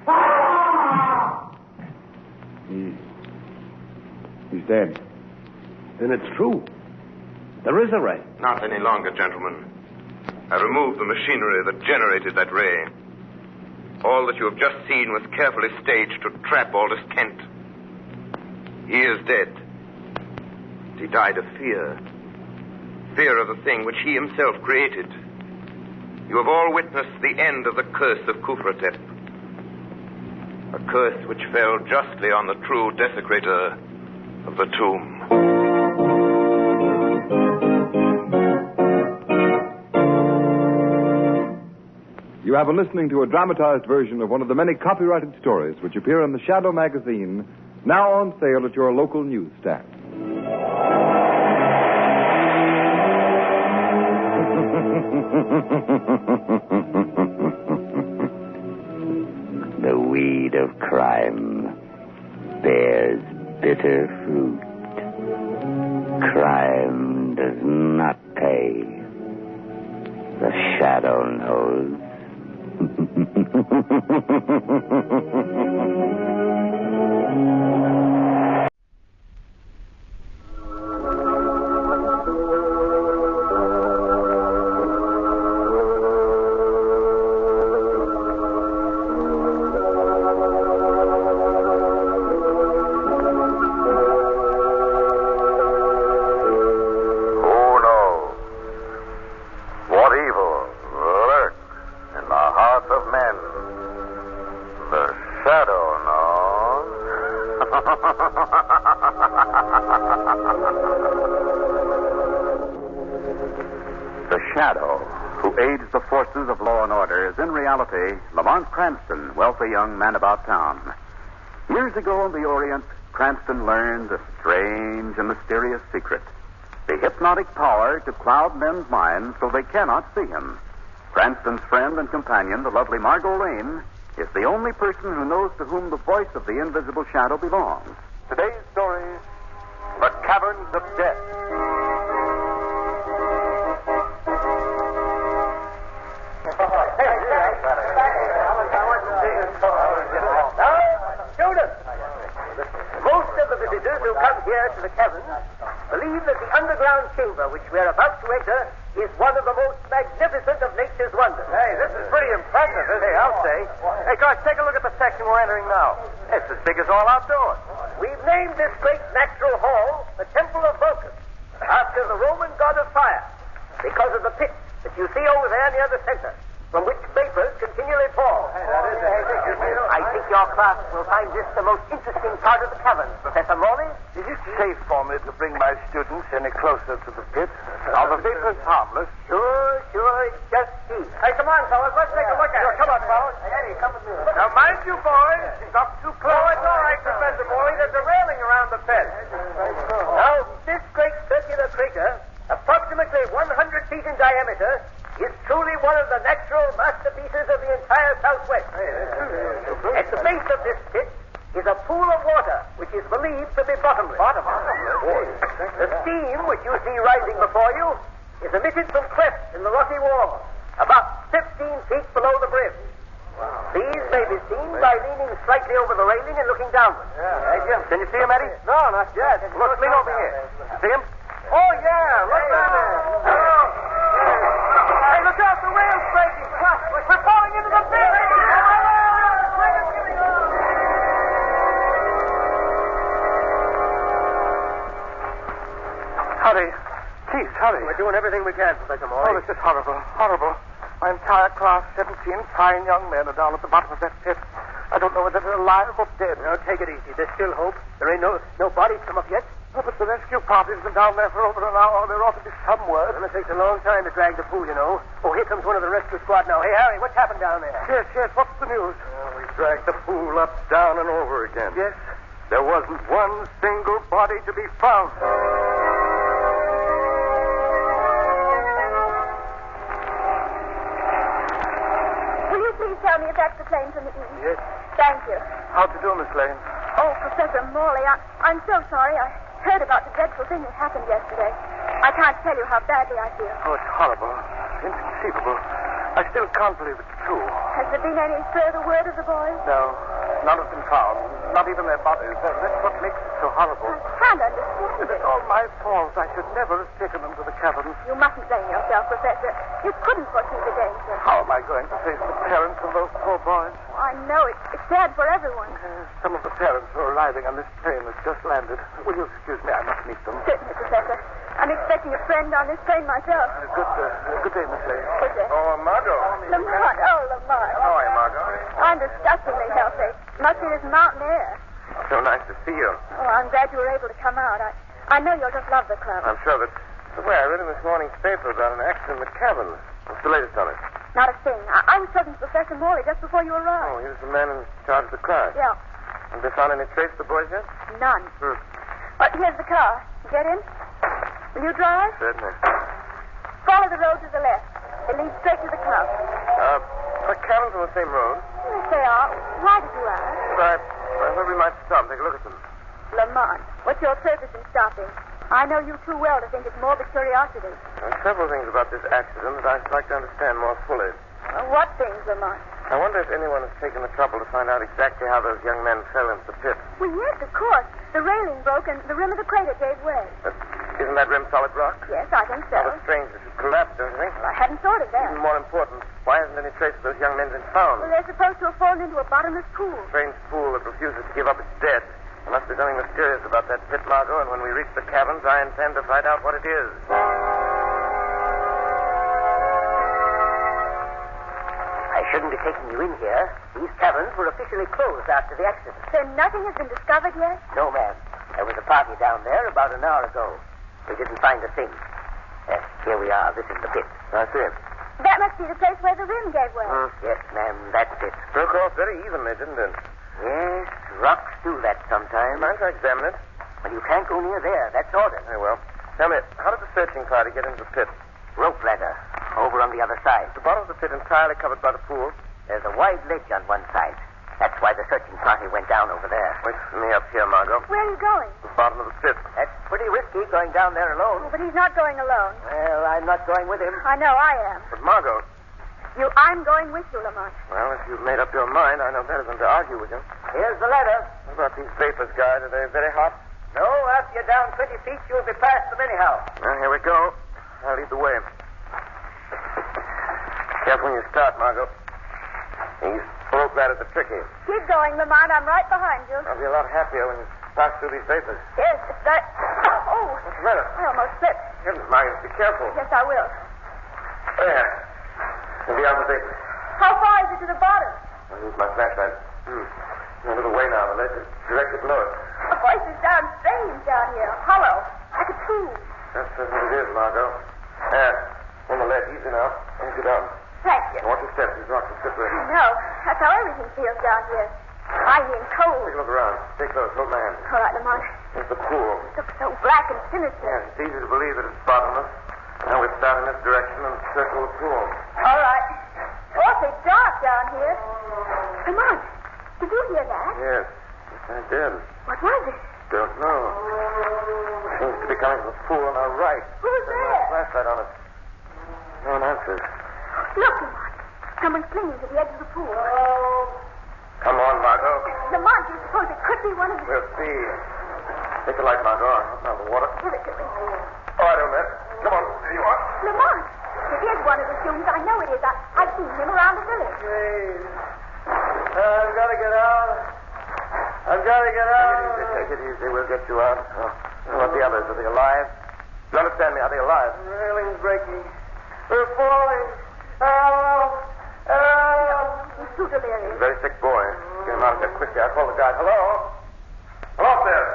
Ah! He's dead. Then it's true. There is a ray. Not any longer, gentlemen. I removed the machinery that generated that ray. All that you have just seen was carefully staged to trap Aldous Kent. He is dead. He died of fear. Fear of the thing which he himself created. You have all witnessed the end of the curse of Kufratep. A curse which fell justly on the true desecrator of the tomb. You have been listening to a dramatized version of one of the many copyrighted stories which appear in the Shadow magazine, now on sale at your local newsstand. The weed of crime bears bitter fruit. Crime does not pay. The shadow knows. The Shadow, who aids the forces of law and order, is in reality Lamont Cranston, wealthy young man about town. Years ago in the Orient, Cranston learned a strange and mysterious secret. The hypnotic power to cloud men's minds so they cannot see him. Cranston's friend and companion, the lovely Margo Lane, is the only person who knows to whom the voice of the invisible shadow belongs. Today's story, The Caverns of Death. Now, students, most of the visitors who come here to the caverns believe that the underground chamber which we are about to enter is one of the most magnificent of nature's wonders. Hey, this is pretty impressive, isn't it? I'll say. Hey, guys, take a look at the section we're entering now. It's as big as all outdoors. We've named this great natural hall the Temple of Vulcan, after the Roman god of fire, because of the pit that you see over there near the center, from which vapors continually fall. I think your class will find this the most interesting part of the cavern, Professor Morley. Is it safe for me to bring my students any closer to the pit? Are the vapors harmless? Sure. Just see. Hey, come on, fellas. Let's take a look at it. Come on, fellas. Eddie, come with me. Now, mind you, boys. Not too close. Oh, it's all right, Professor Morley. There's a railing around the pit. Now, this great circular crater, approximately 100 feet in diameter, is truly one of the natural masterpieces of the entire Southwest. At the base of this pit is a pool of water, which is believed to be bottomless. The steam which you see rising before you is emitted from clefts in the rocky wall, about 15 feet below the brim. These may be seen by leaning slightly over the railing and looking downward. Can you see him, Eddie? No, not yet. Look, lean over here. See him? Oh, yeah. Look down there. Hey, look out. The rail's breaking. We're falling into the pit. Hurry. Please, hurry. We're doing everything we can, Professor Morley. Oh, this is horrible. Horrible. My entire class, 17 fine young men, are down at the bottom of that pit. I don't know whether they're alive or dead. Now, take it easy. There's still hope. There ain't no bodies come up yet. Oh, but the rescue party's been down there for over an hour. There ought to be some word. Well, it takes a long time to drag the pool, you know. Oh, here comes one of the rescue squad now. Hey, Harry, what's happened down there? Yes. What's the news? We dragged the pool up, down, and over again. Yes? There wasn't one single body to be found. Will you please tell me if that's the plane from the east? Yes. Thank you. How'd you do, Miss Lane? Oh, Professor Morley, I'm so sorry. I heard about the dreadful thing that happened yesterday. I can't tell you how badly I feel. Oh, it's horrible. Inconceivable. I still can't believe it's true. Has there been any further word of the boys? No. None have been found. Not even their bodies. That's what makes it so horrible. I can't understand It's all my fault. I should never have taken them to the caverns. You mustn't blame yourself, Professor. You couldn't foresee the danger. How am I going to face the parents of those poor boys? I know. It's sad for everyone. Some of the parents who are arriving on this train has just landed. Will you excuse me? I must meet them. Certainly, Professor. I'm expecting a friend on this train myself. Good day, Miss Lane. Good day. Oh, Margo. Lamont. Oh, Lamont. How are you, Margo? I'm disgustingly healthy. Must be this mountain air. So nice to see you. Oh, I'm glad you were able to come out. I know you'll just love the club. I'm sure that... Well, I read in this morning's paper about an accident in the cabin. What's the latest on it? Not a thing. I was talking to Professor Morley just before you arrived. Oh, he was the man in charge of the crowd. Yeah. Have they found any trace of the boys yet? None. Here's the car. Get in. Will you drive? Certainly. Follow the road to the left. It leads straight to the club. The cabins on the same road? Yes, they are. Why did you ask? I thought we might stop and take a look at them. Lamont, what's your purpose in stopping? I know you too well to think it's morbid curiosity. There are several things about this accident that I'd like to understand more fully. What things, Lamont? I wonder if anyone has taken the trouble to find out exactly how those young men fell into the pit. Well, yes, of course. The railing broke and the rim of the crater gave way. Isn't that rim solid rock? Yes, I think so. Rather strange that it collapsed, don't you think? Well, I hadn't thought of that. Even more important, why hasn't any trace of those young men been found? Well, they're supposed to have fallen into a bottomless pool. Strange pool that refuses to give up its dead. There must be something mysterious about that pit, Margo, and when we reach the cabins, I intend to find out what it is. I shouldn't be taking you in here. These cabins were officially closed after the accident. So nothing has been discovered yet? No, ma'am. There was a party down there about an hour ago. We didn't find a thing. Here we are. This is the pit. I see it. That must be the place where the rim gave way. Yes, ma'am, that's it. Broke off very evenly, didn't it? Yes, rocks do that sometimes. Mind if I examine it? Well, you can't go near there. That's ordered. Very well. Tell me, how did the searching party get into the pit? Rope ladder. Over on the other side. The bottom of the pit entirely covered by the pool? There's a wide ledge on one side. That's why the searching party went down over there. Wait for me up here, Margo. Where are you going? The bottom of the pit. That's pretty risky going down there alone. Oh, but he's not going alone. Well, I'm not going with him. I know I am. But Margo... I'm going with you, Lamont. Well, if you've made up your mind, I know better than to argue with you. Here's the ladder. What about these vapors, guys? Are they very hot? No, after you're down 20 feet, you'll be past them anyhow. Well, here we go. I'll lead the way. Careful when you start, Margo. These rope ladders are tricky. Keep going, Lamont. I'm right behind you. I'll be a lot happier when you pass through these vapors. Yes, it's that... Oh! What's the matter? I almost slipped. Goodness, Margo, be careful. Yes, I will. There. And beyond the vapors. How far is it to the bottom? I'll use my flashlight. A little way now. The ledge is directly below it. The voice is down strange down here. Hollow. Like a tube. That's what it is, Margo. There. On the ledge. Easy now. Let me go down. Thank you. Watch your steps. These rocks are slippery. I know. That's how everything feels down here. Icy and cold. Take a look around. Stay close. Hold my hand. All right, Lamont. There's the pool. It looks so black and sinister. Yes, it's easy to believe that it's bottomless. Now we start in this direction and circle the pool. All right. Awfully dark down here. Lamont, did you hear that? Yes. Yes, I did. What was it? Don't know. It seems to be coming from the pool on our right. Who's There's there? no flashlight on it. No one answers. Look, Lamont. Someone's clinging to the edge of the pool. Come on, Margo. Lamont, do you suppose it could be one of the... We'll see. Take the light, Margo. I'll out the water. Give it to me. All right, old man. Come on. There you are. Lamont, it is one of the students. I know it is. I've seen him around the village. Please. I've got to get out. I've got to get out. Take it easy. We'll get you out. What about the others? Are they alive? You understand me? Are they alive? The railing's breaking. We're falling. Help! Help! He's too delirious. He's a very sick boy. Get him out of here quickly. I'll call the guide. Hello? Hello there.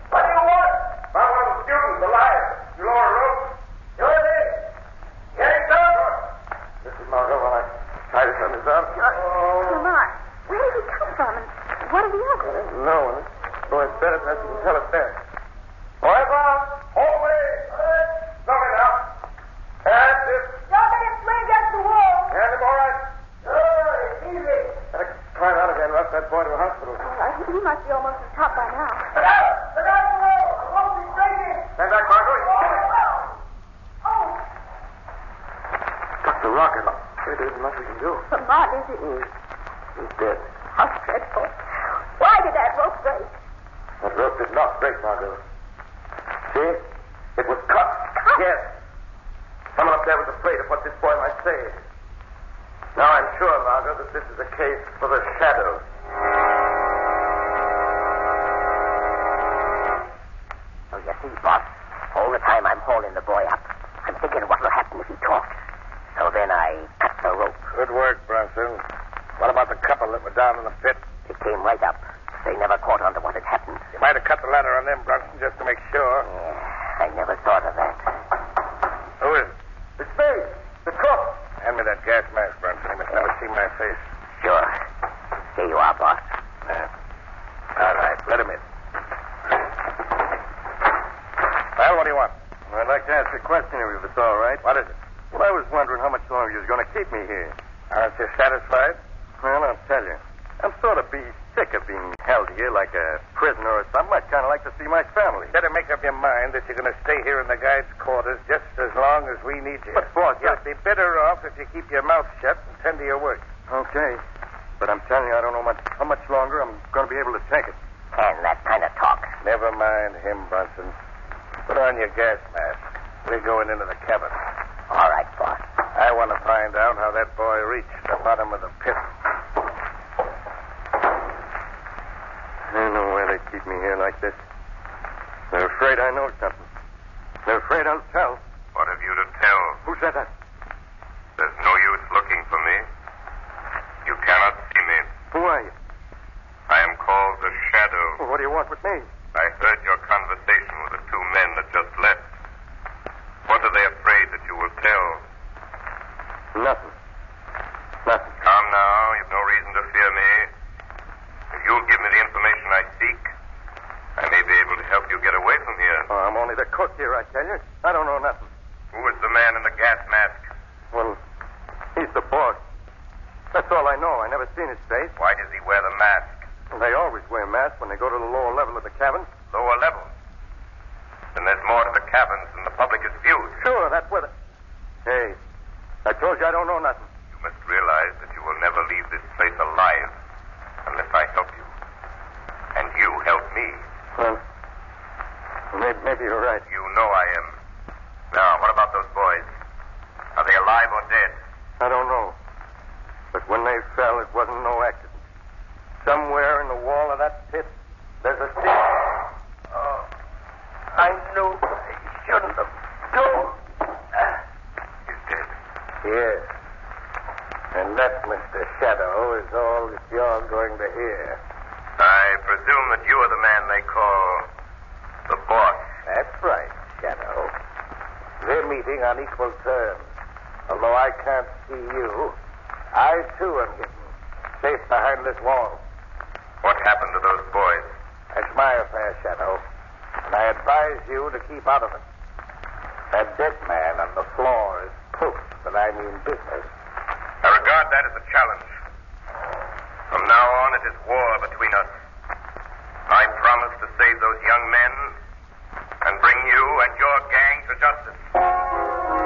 What do you want? Found one of the students alive. You lower a rope? You're it. Get it done. This is Margo while I try to turn this on. Lamont, where did he come from? And what are the others? No one. Boy's better than you can tell us there. All right, Bob. All the way. Stop it now. That's it. Don't let him swing against the wall. Hand him all right. Easy. Better climb out again and rush that boy to a hospital. He must be almost at the top by now. Look out! Look out below! The rope is breaking. Stand back, Margo. Oh, Struck the rocket. There isn't much we can do. Lamont, is it? He's dead. How dreadful. Why did that rope break? That rope did not break, Margo. See? It was cut. Yes. Someone up there was afraid of what this boy might say. Now I'm sure, Margo, that this is a case for the shadow. Oh, you see, boss, All the time I'm hauling the boy up, I'm thinking what will happen if he talks. So then I cut the rope. Good work, Brunson. What about the couple that were down in the pit? It came right up. They never caught on to what had happened. You might have cut the ladder on them, Brunson, just to make sure. Yeah, I never thought of that. Who is it? It's me, the cook. Hand me that gas mask, Brunson. He must never see my face. Sure. Here you are, boss. All right, let him in. Well, what do you want? I'd like to ask a question of you, if it's all right. What is it? Well, I was wondering how much longer you was going to keep me here. Aren't you satisfied? Well, I'll tell you. I'm sort of sick of being held here like a prisoner or something. I'd kind of like to see my family. Better make up your mind that you're going to stay here in the guide's quarters just as long as we need you. But, boss, you'd be better off if you keep your mouth shut and tend to your work. Okay. But I'm telling you, I don't know how much longer I'm going to be able to take it. And that kind of talk. Never mind him, Brunson. Put on your gas mask. We're going into the cabin. All right, boss. I want to find out how that boy reached the bottom of the pit. I don't know why they keep me here like this. They're afraid I know something. They're afraid I'll tell. What have you to tell? Who said that? There's no use looking for me. You cannot see me. Who are you? I am called the Shadow. Well, what do you want with me? I heard your conversation with the two men that just left. What are they afraid that you will tell? Nothing. Come now. You've no reason to fear me. If you'll give me the information I seek, I may be able to help you get away from here. Oh, I'm only the cook here, I tell you. I don't know nothing. Who is the man in the gas mask? Well, he's the boss. That's all I know. I never seen his face. Why does he wear the mask? Well, they always wear masks when they go to the lower level of the cabin. Lower level? Then there's more to the cabins than the public is viewed. Sure, that's where Hey, I told you I don't know nothing. You must realize that you will never leave this place alive unless I help you. And you help me. Well, maybe you're right. You know I am. Now, what about those boys? Are they alive or dead? I don't know. But when they fell, it wasn't no accident. Somewhere in the wall of that pit, there's a stick. Oh, I knew I shouldn't have told. He's dead. Yes. And that, Mr. Shadow, is all that you're going to hear. I presume that you are the man they call the boss. That's right, Shadow. We're meeting on equal terms. Although I can't see you, I, too, am getting safe behind this wall. What happened to those boys? That's my affair, Shadow. And I advise you to keep out of it. That dead man on the floor is proof that I mean business. I regard that as a challenge. From now on, it is war between us. I promise to save those young men and bring you and your gang to justice.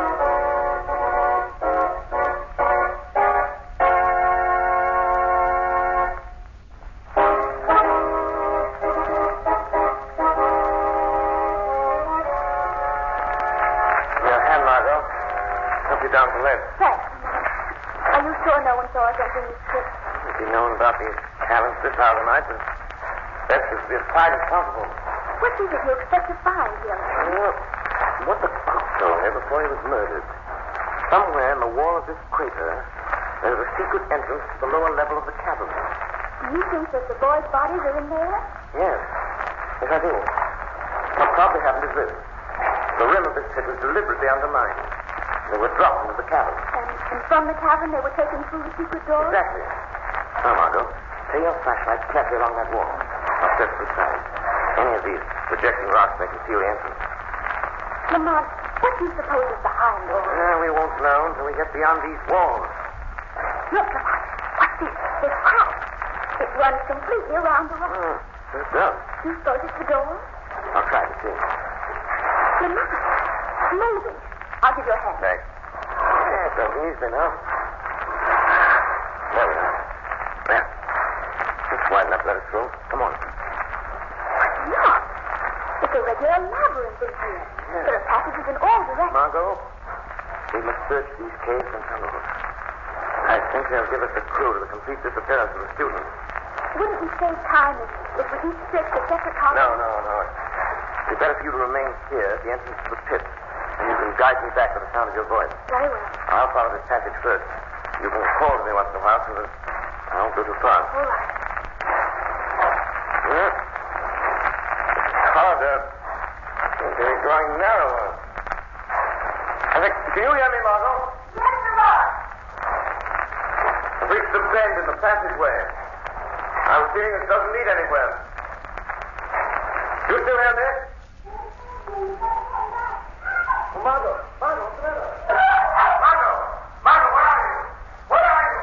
Your hand, Margo. Help you down the ledge. Thanks. Are you sure no one saw us entering this pit? If you'd known about these cabins this hour of the night, the best is to be as quiet as possible. What is it you expect to find here? Well, what the cook told me before he was murdered. Somewhere in the wall of this crater, there's a secret entrance to the lower level of the cabin. You think that the boys' bodies are in there? Yes. Yes, I do. What probably happened is this. The rim of this pit was deliberately undermined. They were dropped into the cabin. And from the cavern they were taken through the secret door? Exactly. Now, Margo, take your flashlight carefully along that wall. I'll search the side. Any of these projecting rocks may conceal the entrance. Lamont, what do you suppose is behind all this? We won't know until we get beyond these walls. Look, Lamont. What's this? This path. It runs completely around the rock. It does. Do you suppose it's the door? I'll try to see. Lamont, it's moving. I'll give you a hand. Thanks. Yeah, it's open easily now. There we are. There. Just wide enough to let us through. Come on. Look. It's a regular labyrinth in here. Yeah. There are passages in all directions. Margo, we must search these caves and tunnels. I think they'll give us a clue to the complete disappearance of the student. Wouldn't we save time if we each searched a separate column? No. It'd be better for you to remain here at the entrance to the pit. And you can guide me back to the sound of your voice. Very well. I'll follow this passage first. You can call to me once in a while so that I won't go too far. All right. Yeah. The corridor seems to be growing narrower. Can you hear me, Margo? Yes, sir. I've reached the bend in the passageway. I'm feeling it doesn't lead anywhere. You still hear me? Margo, what's the matter? Margo, where are you? Where are you?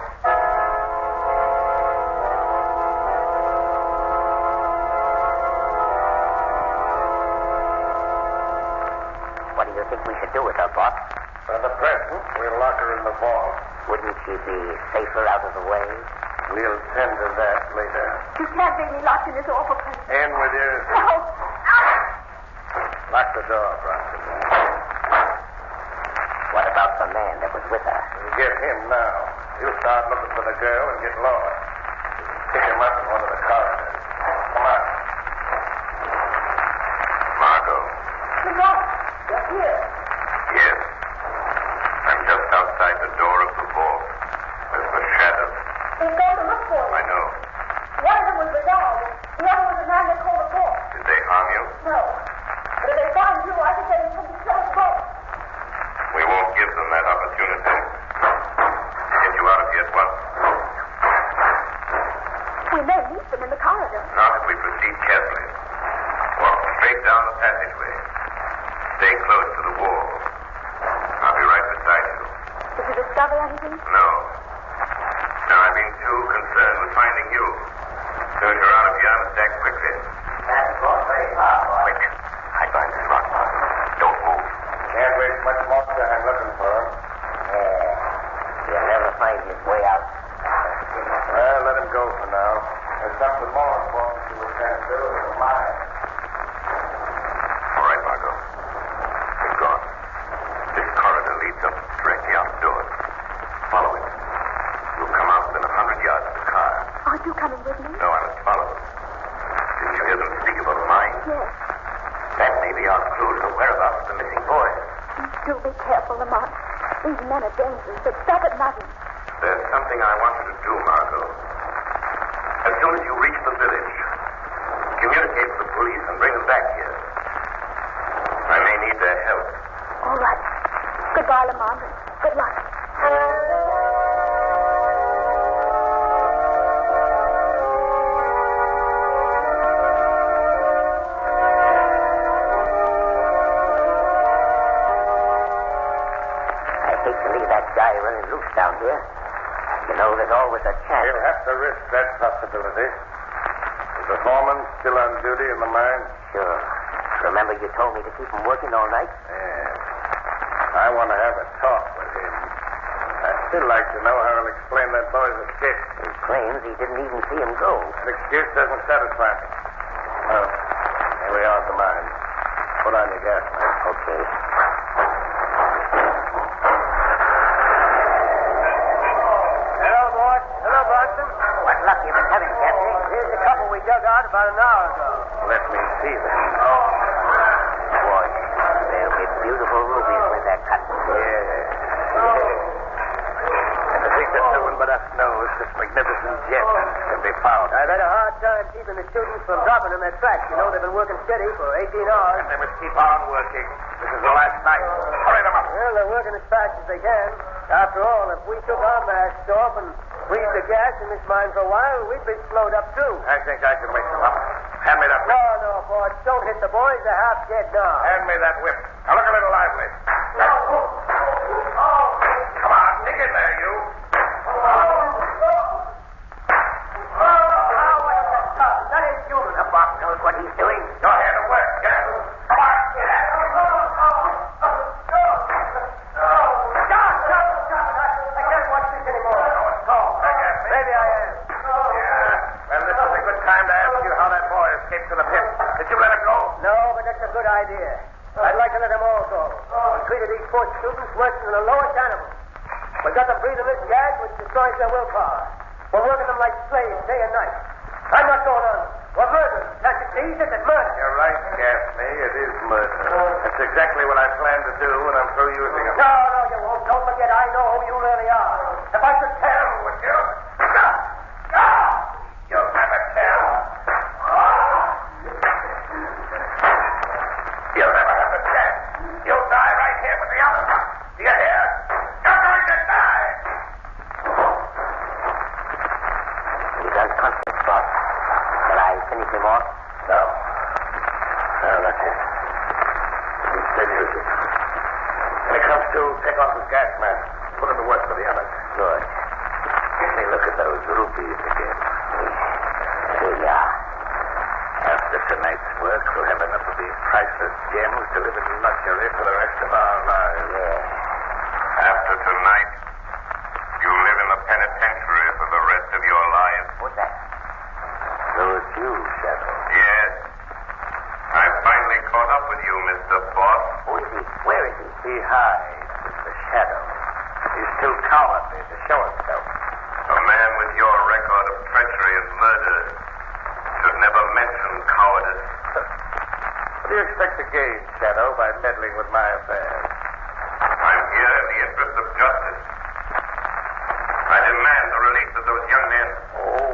What do you think we should do with her, boss? For the present, we'll lock her in the vault. Wouldn't she be safer out of the way? We'll tend to that later. You can't leave me locked in this awful place. In with you. No. Lock the door, Bronson. What about the man that was with her? We'll get him now. You start looking for the girl and get lost. Pick him up in one of the corridors. Come on. Margo. Lamont, you're here. Yes. I'm just outside the door of the vault. There's the shadow. They go to look for you. I know. One of them was the dog. The other was the man they called the boss. Did they harm you? No. But if they find you, I think they can come to kill us both. We won't give them that opportunity. Get you out of here at once. We may meet them in the corridor. Not if we proceed carefully. Walk straight down the passageway. Stay close to the wall. I'll be right beside you. Did you discover anything? No. Now, I've been too concerned with finding you. Soon as you're out of here, I must act quickly. That's all very hard, boy. Quick. Hide behind this rock. Don't move. Can't waste much more time looking for him. He'll never find his way out. Well, let him go for now. There's something more important to attend to than mine. All right, Margo. He's gone. This corridor leads up directly outdoors. Follow it. You'll come out within 100 yards of the car. Aren't you coming with me? No, I must follow them. Didn't you hear them speak of a mine? Yes. That may be our clue to the whereabouts of the missing boy. Do be careful, Lamont. These men are dangerous. They stop at nothing. There's something I want you to do, Margo. As soon as you reach the village, communicate with the police and bring them back here. I may need their help. All right. Goodbye, Lamont. Good luck. Guy running loose down here. You know, there's always a chance. He'll have to risk that possibility. Is the foreman still on duty in the mine? Sure. Remember you told me to keep him working all night? Yeah. I want to have a talk with him. I'd still like to know how he'll explain that boy's escape. He claims he didn't even see him go. That excuse doesn't satisfy me. Well, here we are at the mine. Put on your gas mask. Okay. Hello, Boston. What luck you been having, Captain? Here's a couple we dug out about an hour ago. Let me see them. Boy, they'll be beautiful rubies when they're cut. And I think that no one but us knows this magnificent gem can be found. I've had a hard time keeping the students from dropping in their tracks. You know, they've been working steady for 18 hours. And they must keep on working. This is the last night. Hurry them up. Well, they're working as fast as they can. After all, if we took our masks off and breathed the gas in this mine for a while, we'd be slowed up, too. I think I can wake them up. Hand me that whip. No, boys. Don't hit the boys. They're half dead now. Hand me that whip. Now look a little lively. Come on, dig in there, you. That ain't human. The boss knows what he's doing. Go ahead and work. Get it. Come on. Get it. I can't watch this anymore. Maybe I am. Yeah. Well, this is a good time to ask you how that boy escaped to the pit. Did you let him go? No, but that's a good idea. I'd like to let them all go. We treated these poor students worse than the lowest animals. We got them breathing this gas which destroys their willpower. We're working them like slaves day and night. I'm not going on. Well, murder. Can't you see that it's murder? You're right, Gaffney. It is murder. That's exactly what I plan to do when I'm through using them. No, you won't. Don't forget, I know who you really are. If I could tell, would you? You'll never tell. You'll never have a chance. You'll die right here with the others. Do you hear? You're going to die. He does constant, boss. Shall I finish him off? No. No, that's it. He's still using. When it comes to take off his gas mask, put him to work for the others. Good. Let me look at those rupees again. Here you are. After tonight's work, we'll have enough of these priceless gems to live in luxury for the rest of our lives. Yeah. After tonight, you'll live in the penitentiary for the rest of your life. What's that? So it's you, Shadow. Yes. I finally caught up with you, Mr. Boss. Who is he? Where is he? He hides in the shadow. He's too cowardly to show himself. A man with your record of treachery and murder should never mention cowardice. What do you expect to gain, Shadow, by meddling with my affairs? I'm here in the interest of justice. I demand the release of those young men. Oh.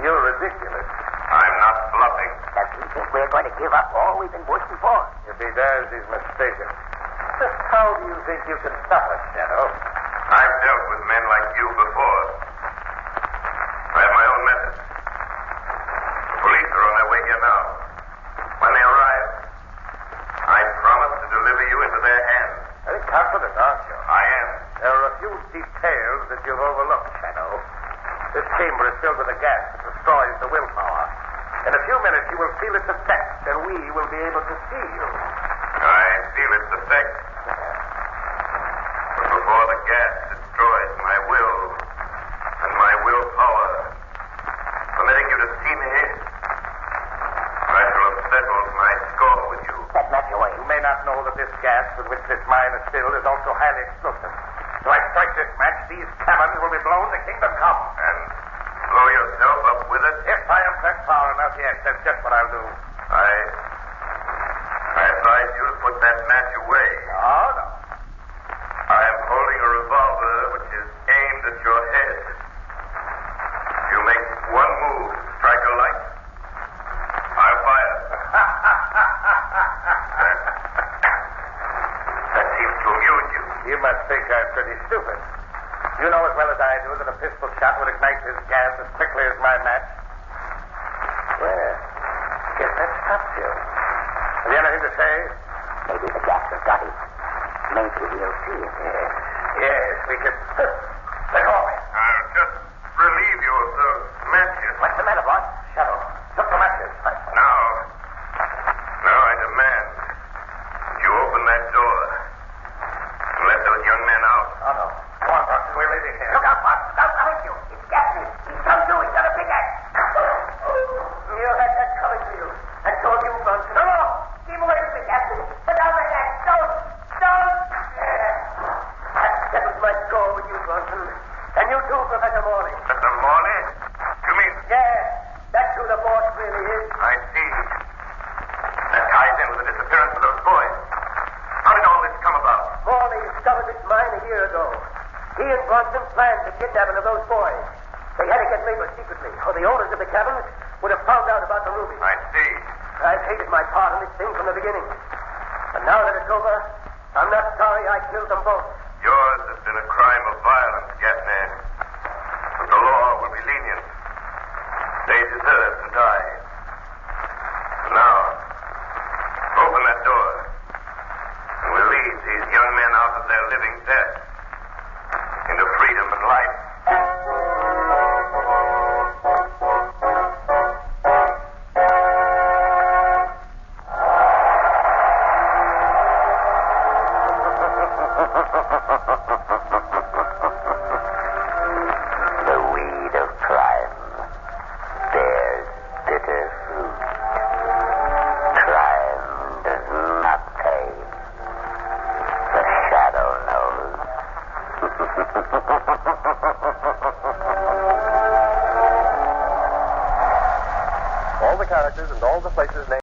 You're ridiculous. I'm not bluffing. Does he think we're going to give up all we've been working for? If he does, he's mistaken. Just how do you think you can stop us, Shadow? I've dealt with men like you before. I have my own methods. The police are on their way here now. When they arrive, I promise to deliver you into their hands. Very confident, aren't you? I am. There are a few details that you've overlooked, Shadow. This chamber is filled with a gas that destroys the willpower. In a few minutes, you will feel its effect, and we will be able to see you. I feel its effect. But before the gas destroys my will and my willpower, permitting you to see me, I shall have settled my score with you. That's not your way. You may not know that this gas with which this mine is filled is also highly explosive. So I strike this match, these cannons will be blown to kingdom come. And blow yourself up with it? If I am pressed far enough, yes, that's just what I'll do. I advise you to put that match away. Oh, no. I am holding a revolver which is aimed at your head. If you make one move to strike a light, I'll fire. That seems to amuse you. You must think I'm pretty stupid. You know as well as I do that a pistol shot would ignite this gas as quickly as my match. Well, guess that stops you. Have you anything to say? Maybe the gas has got him. Maybe we'll see him. Yes, we can. Let go of me. I'll just relieve you of those matches. What's the matter, boss? Shadow, took the matches. Now I demand that you open that door and let those young men out. Oh, no. Go on, Bronson. We're leaving here. Look out, boss. Look out behind you. It's Gaffney. He's come through. He's got a pickaxe. You had that coming to you. I told you, Bronson. No. Keep away from me, Gaffney. Put down that axe. Don't. That settles my score with you, Bronson. And you too, Professor Morley. Professor Morley? You mean? Yeah, that's who the boss really is. I see. That ties in with the disappearance of those boys. How did all this come about? Morley discovered this mine a year ago. He and Bronson planned the kidnapping of those boys. They had to get labor secretly, or the owners of the cabins would have found out about the rubies. I see. I've hated my part in this thing from the beginning. And now that it's over, I'm not sorry I killed them both. Yours has been a crime of violence, Gaffney. But the law will be lenient. They deserve to die. Now, open that door. And we'll lead these young men out of their living death into freedom and life. The weed of crime bears bitter fruit. Crime does not pay. The shadow knows. characters and all the places named.